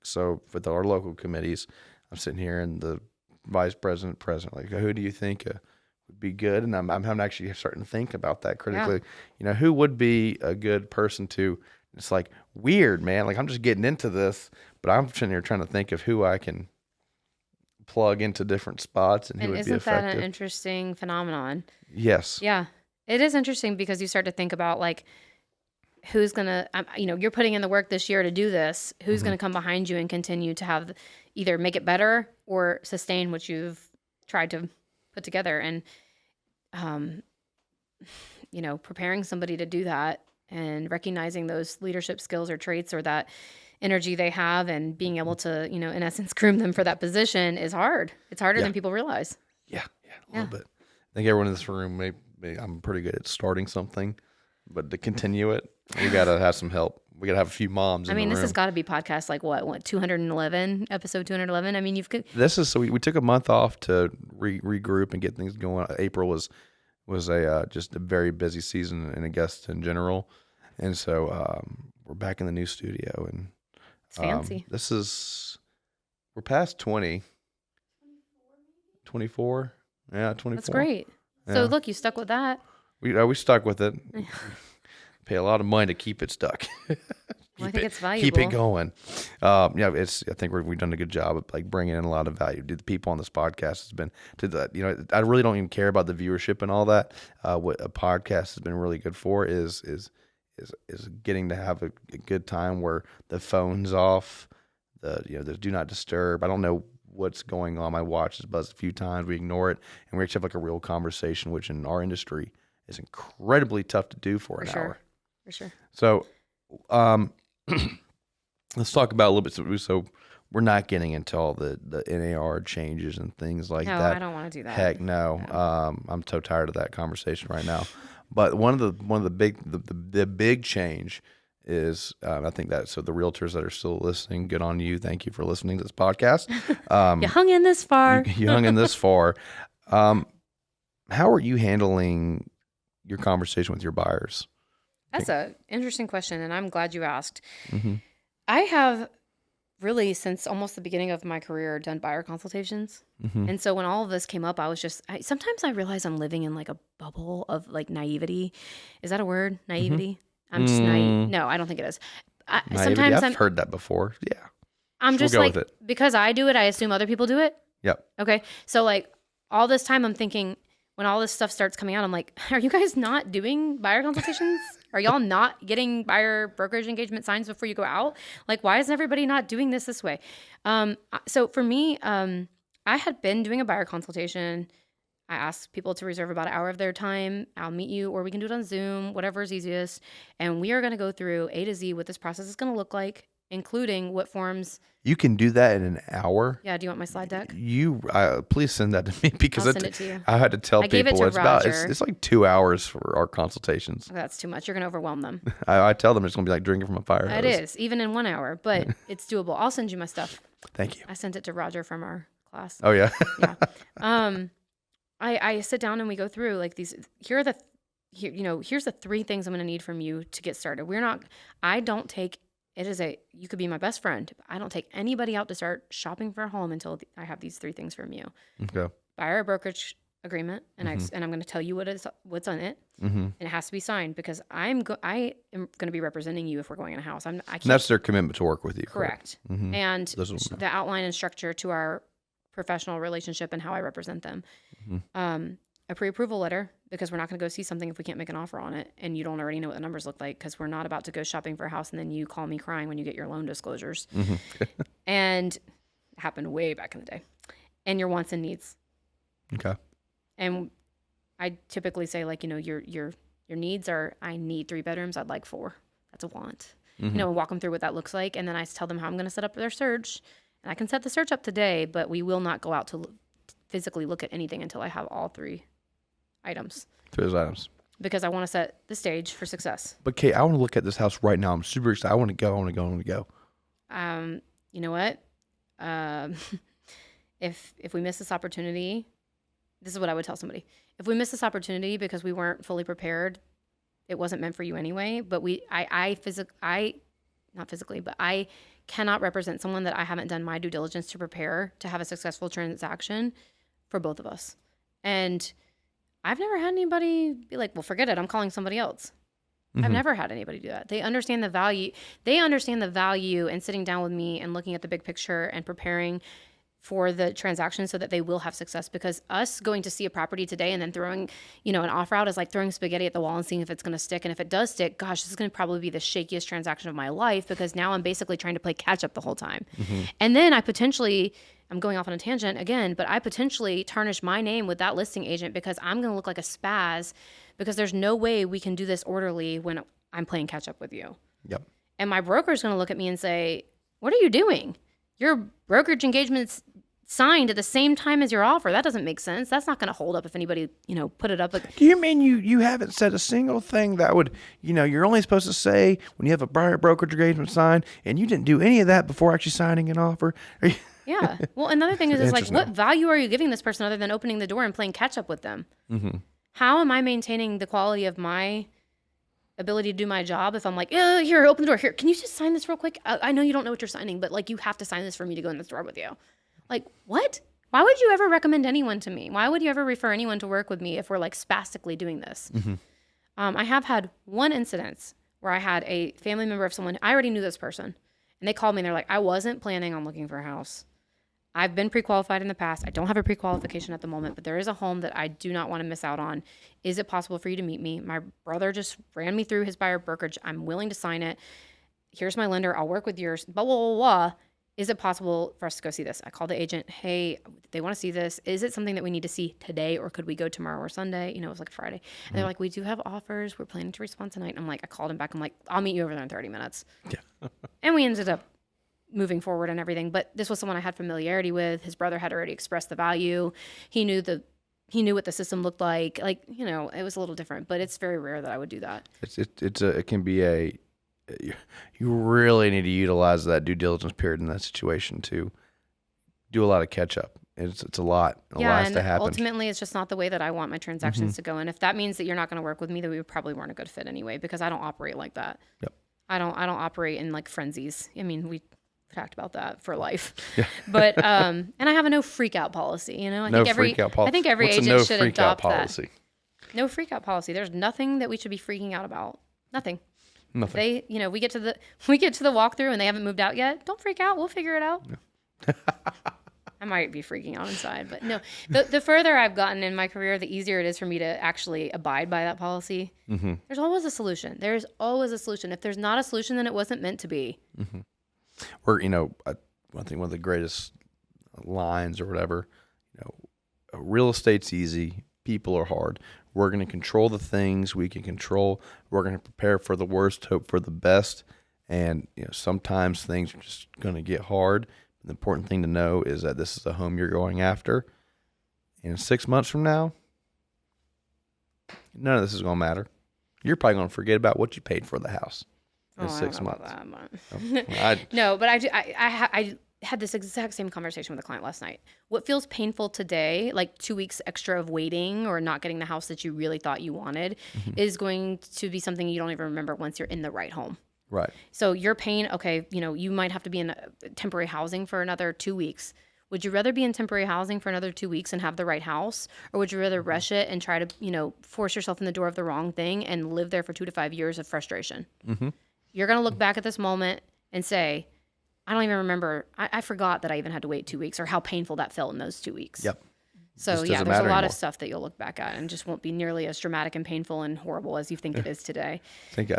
so with our local committees, I'm sitting here and the vice president, like, who do you think would be good? And I'm actually starting to think about that critically. Yeah. Who would be a good person to, it's like weird, man. Like I'm just getting into this, but I'm sitting here trying to think of who I can plug into different spots and who would be effective. Isn't that an interesting phenomenon? Yes. Yeah. It is interesting because you start to think about like, who's going to, you're putting in the work this year to do this. Who's going to come behind you and continue to have either make it better or sustain what you've tried to put together. And, preparing somebody to do that and recognizing those leadership skills or traits or that energy they have and being able to, in essence, groom them for that position is hard. It's harder than people realize. Yeah, a little bit. I think everyone in this room, maybe I'm pretty good at starting something, but to continue it, we got to have some help. We got to have a few moms in the room. This has got to be podcast like what 211, episode 211? I mean, so we took a month off to regroup and get things going. April was just a very busy season in Augusta in general. And so we're back in the new studio. And it's fancy. We're past 20. 24? Yeah, 24. That's great. Yeah. So look, you stuck with that. We stuck with it. Pay a lot of money to keep it stuck. I think it's valuable. Keep it going. I think we've done a good job of like bringing in a lot of value. The people on this podcast has been to that. I really don't even care about the viewership and all that. What a podcast has been really good for is getting to have a good time where the phone's off, the do not disturb. I don't know what's going on. My watch has buzzed a few times. We ignore it, and we actually have like a real conversation, which in our industry is incredibly tough to do for an hour. For sure. So, let's talk about a little bit. So we're not getting into all the NAR changes and things like no, that. I don't want to do that. Heck no. I'm so tired of that conversation right now. But one of the big change is I think that so the realtors that are still listening, good on you. Thank you for listening to this podcast. You hung in this far. You hung in this far. How are you handling your conversation with your buyers? That's an interesting question, and I'm glad you asked. Mm-hmm. I have really, since almost the beginning of my career, done buyer consultations. Mm-hmm. And so when all of this came up, I was just, sometimes I realize I'm living in like a bubble of like naivety. Is that a word? Naivety? I'm just naive. No, I don't think it is. Sometimes I've heard that before. Yeah. I'm just like, because I do it, I assume other people do it. Yep. Okay. So like all this time I'm thinking, when all this stuff starts coming out, I'm like, are you guys not doing buyer consultations? Are y'all not getting buyer brokerage engagement signs before you go out? Like, why is everybody not doing this way? So for me, I had been doing a buyer consultation. I asked people to reserve about an hour of their time. I'll meet you, or we can do it on Zoom, whatever is easiest. And we are going to go through A to Z what this process is going to look like, including what forms. You can do that in an hour. Yeah. Do you want my slide deck? Please send that to me because I'll send it to you. I had to tell gave it people to it's like 2 hours for our consultations. Oh, that's too much. You're going to overwhelm them. I tell them it's going to be like drinking from a fire hose. It is, even in 1 hour, but it's doable. I'll send you my stuff. Thank you. I sent it to Roger from our class. Oh yeah. Yeah. I sit down and we go through like these. Here's the 3 things I'm going to need from you to get started. You could be my best friend. I don't take anybody out to start shopping for a home until I have these 3 things from you. Okay. Buyer brokerage agreement, and I'm going to tell you what's on it, and it has to be signed because I am going to be representing you if we're going in a house. And that's their commitment to work with you. Correct. Mm-hmm. And the outline and structure to our professional relationship and how I represent them. Mm-hmm. A pre-approval letter, because we're not going to go see something if we can't make an offer on it and you don't already know what the numbers look like, because we're not about to go shopping for a house and then you call me crying when you get your loan disclosures. Mm-hmm. And it happened way back in the day. And your wants and needs. Okay. And I typically say, like, your needs are, I need 3 bedrooms, I'd like 4. That's a want. Mm-hmm. And walk them through what that looks like, and then I tell them how I'm going to set up their search. And I can set the search up today, but we will not go out to physically look at anything until I have all 3 items. 3 items. Because I want to set the stage for success. But Kate, I want to look at this house right now. I'm super excited. I want to go. You know what? If we miss this opportunity, this is what I would tell somebody. If we miss this opportunity because we weren't fully prepared, it wasn't meant for you anyway. But I cannot represent someone that I haven't done my due diligence to prepare to have a successful transaction for both of us. And I've never had anybody be like, well, forget it, I'm calling somebody else. Mm-hmm. I've never had anybody do that. They understand the value. They understand the value in sitting down with me and looking at the big picture and preparing for the transaction so that they will have success. Because us going to see a property today and then throwing, an offer out is like throwing spaghetti at the wall and seeing if it's going to stick. And if it does stick, gosh, this is going to probably be the shakiest transaction of my life, because now I'm basically trying to play catch up the whole time. Mm-hmm. And then I'm going off on a tangent again, but I potentially tarnish my name with that listing agent because I'm going to look like a spaz, because there's no way we can do this orderly when I'm playing catch up with you. Yep. And my broker is going to look at me and say, what are you doing? Your brokerage engagement's signed at the same time as your offer. That doesn't make sense. That's not going to hold up if anybody, put it up. Do you mean you haven't said a single thing that would, you're only supposed to say when you have a buyer brokerage engagement signed, and you didn't do any of that before actually signing an offer? Yeah. Well, another thing is like, what value are you giving this person other than opening the door and playing catch up with them? Mm-hmm. How am I maintaining the quality of my ability to do my job if I'm like, here, open the door. Here, can you just sign this real quick? I know you don't know what you're signing, but like, you have to sign this for me to go in the store with you. Like, what? Why would you ever recommend anyone to me? Why would you ever refer anyone to work with me if we're like spastically doing this? Mm-hmm. I have had one incident where I had a family member of someone, I already knew this person, and they called me and they're like, I wasn't planning on looking for a house. I've been pre-qualified in the past. I don't have a pre-qualification at the moment, but there is a home that I do not want to miss out on. Is it possible for you to meet me? My brother just ran me through his buyer brokerage. I'm willing to sign it. Here's my lender. I'll work with yours, blah, blah, blah, blah. is it possible for us to go see this? I called the agent. Hey, they want to see this. Is it something that we need to see today, or could we go tomorrow or Sunday? You know, it was like Friday. And they're like, we do have offers. We're planning to respond tonight. And I'm like, I called him back. I'm like, I'll meet you over there in 30 minutes. Yeah. And we ended up moving forward and everything. But this was someone I had familiarity with. His brother had already expressed the value. He knew what the system looked like. Like, you know, it was a little different, but it's very rare that I would do that. It can be you really need to utilize that due diligence period in that situation to do a lot of catch up. It's a lot. And ultimately, it's just not the way that I want my transactions to go. And if that means that you're not going to work with me, then we probably weren't a good fit anyway, because I don't operate like that. Yep. I don't operate in like frenzies. I mean, we talked about that for life. Yeah. But and I have a no freak out policy. You know, I think every agent should adopt that. No freak out policy. There's nothing that we should be freaking out about. Nothing. They, you know, we get to the walkthrough and they haven't moved out yet. Don't freak out. We'll figure it out. Yeah. I might be freaking out inside, but no. The further I've gotten in my career, the easier it is for me to actually abide by that policy. Mm-hmm. There's always a solution. There's always a solution. If there's not a solution, then it wasn't meant to be. Mm-hmm. I think one of the greatest lines or whatever, real estate's easy. People are hard. We're going to control the things we can control. We're going to prepare for the worst, hope for the best. And sometimes things are just going to get hard. The important thing to know is that this is the home you're going after. And 6 months from now, none of this is going to matter. You're probably going to forget about what you paid for the house in 6 months. No, but I had this exact same conversation with a client last night. What feels painful today, like 2 weeks extra of waiting or not getting the house that you really thought you wanted, is going to be something you don't even remember once you're in the right home. Right. So your pain, okay, you might have to be in temporary housing for another 2 weeks. Would you rather be in temporary housing for another 2 weeks and have the right house? Or would you rather rush it and try to, force yourself in the door of the wrong thing and live there for 2 to 5 years of frustration? Mm-hmm. You're going to look back at this moment and say, I don't even remember. I forgot that I even had to wait 2 weeks, or how painful that felt in those 2 weeks. Yep. So yeah, there's a lot of stuff that you'll look back at and just won't be nearly as dramatic and painful and horrible as you think it is today. I think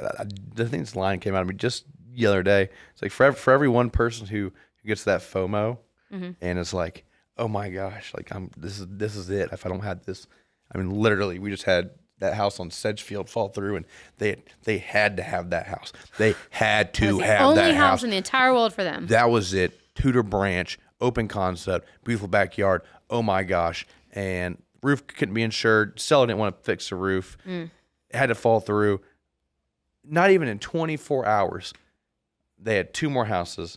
this line came out of me just the other day. It's like for every one person who gets that FOMO, and it's like, oh my gosh, like this is it. If I don't have this, I mean, literally, we just had that house on Sedgefield fall through, and they had to have that house. They had to have that house. Only house in the entire world for them. That was it. Tudor branch, open concept, beautiful backyard. Oh my gosh. And roof couldn't be insured. Seller didn't want to fix the roof. It had to fall through. Not even in 24 hours, they had 2 more houses.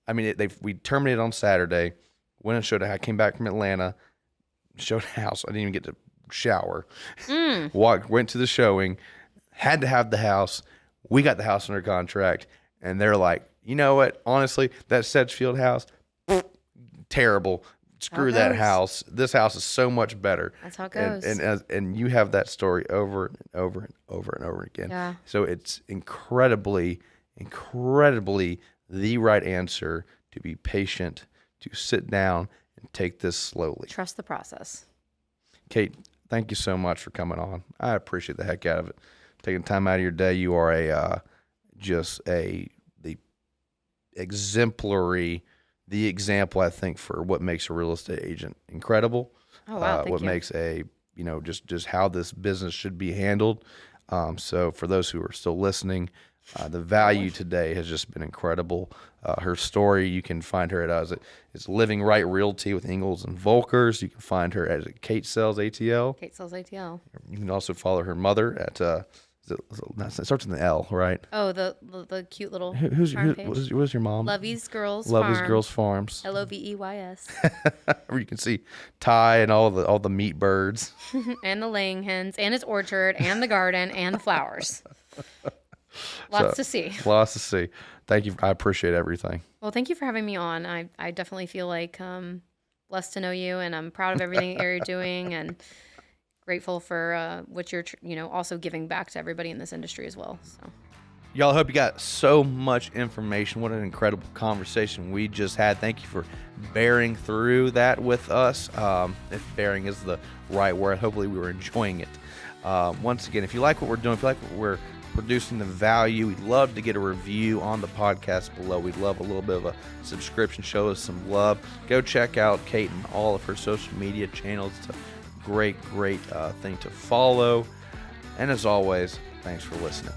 I mean, we terminated on Saturday. Went and showed it. I came back from Atlanta, showed a house. I didn't even get to shower. Went to the showing, had to have the house. We got the house under contract, and they're like, you know what? Honestly, that Sedgefield house, terrible. Screw that house. This house is so much better. That's how it goes. And you have that story over and over and over and over again. Yeah. So it's incredibly the right answer to be patient, to sit down and take this slowly. Trust the process. Kate, thank you so much for coming on. I appreciate the heck out of it. Taking time out of your day. You are the exemplary, the example, I think, for what makes a real estate agent incredible. Oh, wow. Thank what you. makes just how this business should be handled. So for those who are still listening, the value today has just been incredible. Her story, you can find her at it's Living Right Realty with Ingalls and Volkers. You can find her at Kate Sells ATL. Kate Sells ATL. You can also follow her mother at it starts with an L, right? Oh, the cute little who's page. What's your mom? Lovey's Girls Farms. LOVEYS. Where you can see Ty and all the meat birds. And the laying hens, and his orchard, and the garden, and the flowers. Lots to see. Lots to see. Thank you. I appreciate everything. Well, thank you for having me on. I definitely feel like blessed to know you, and I'm proud of everything that you're doing, and grateful for what you're also giving back to everybody in this industry as well. So, y'all, hope you got so much information. What an incredible conversation we just had. Thank you for bearing through that with us. If bearing is the right word, hopefully we were enjoying it. Once again, if you like what we're doing, if you like what we're producing the value. We'd love to get a review on the podcast below. We'd love a little bit of a subscription. Show us some love. Go check out Kate and all of her social media channels. It's a great thing to follow. And as always, thanks for listening.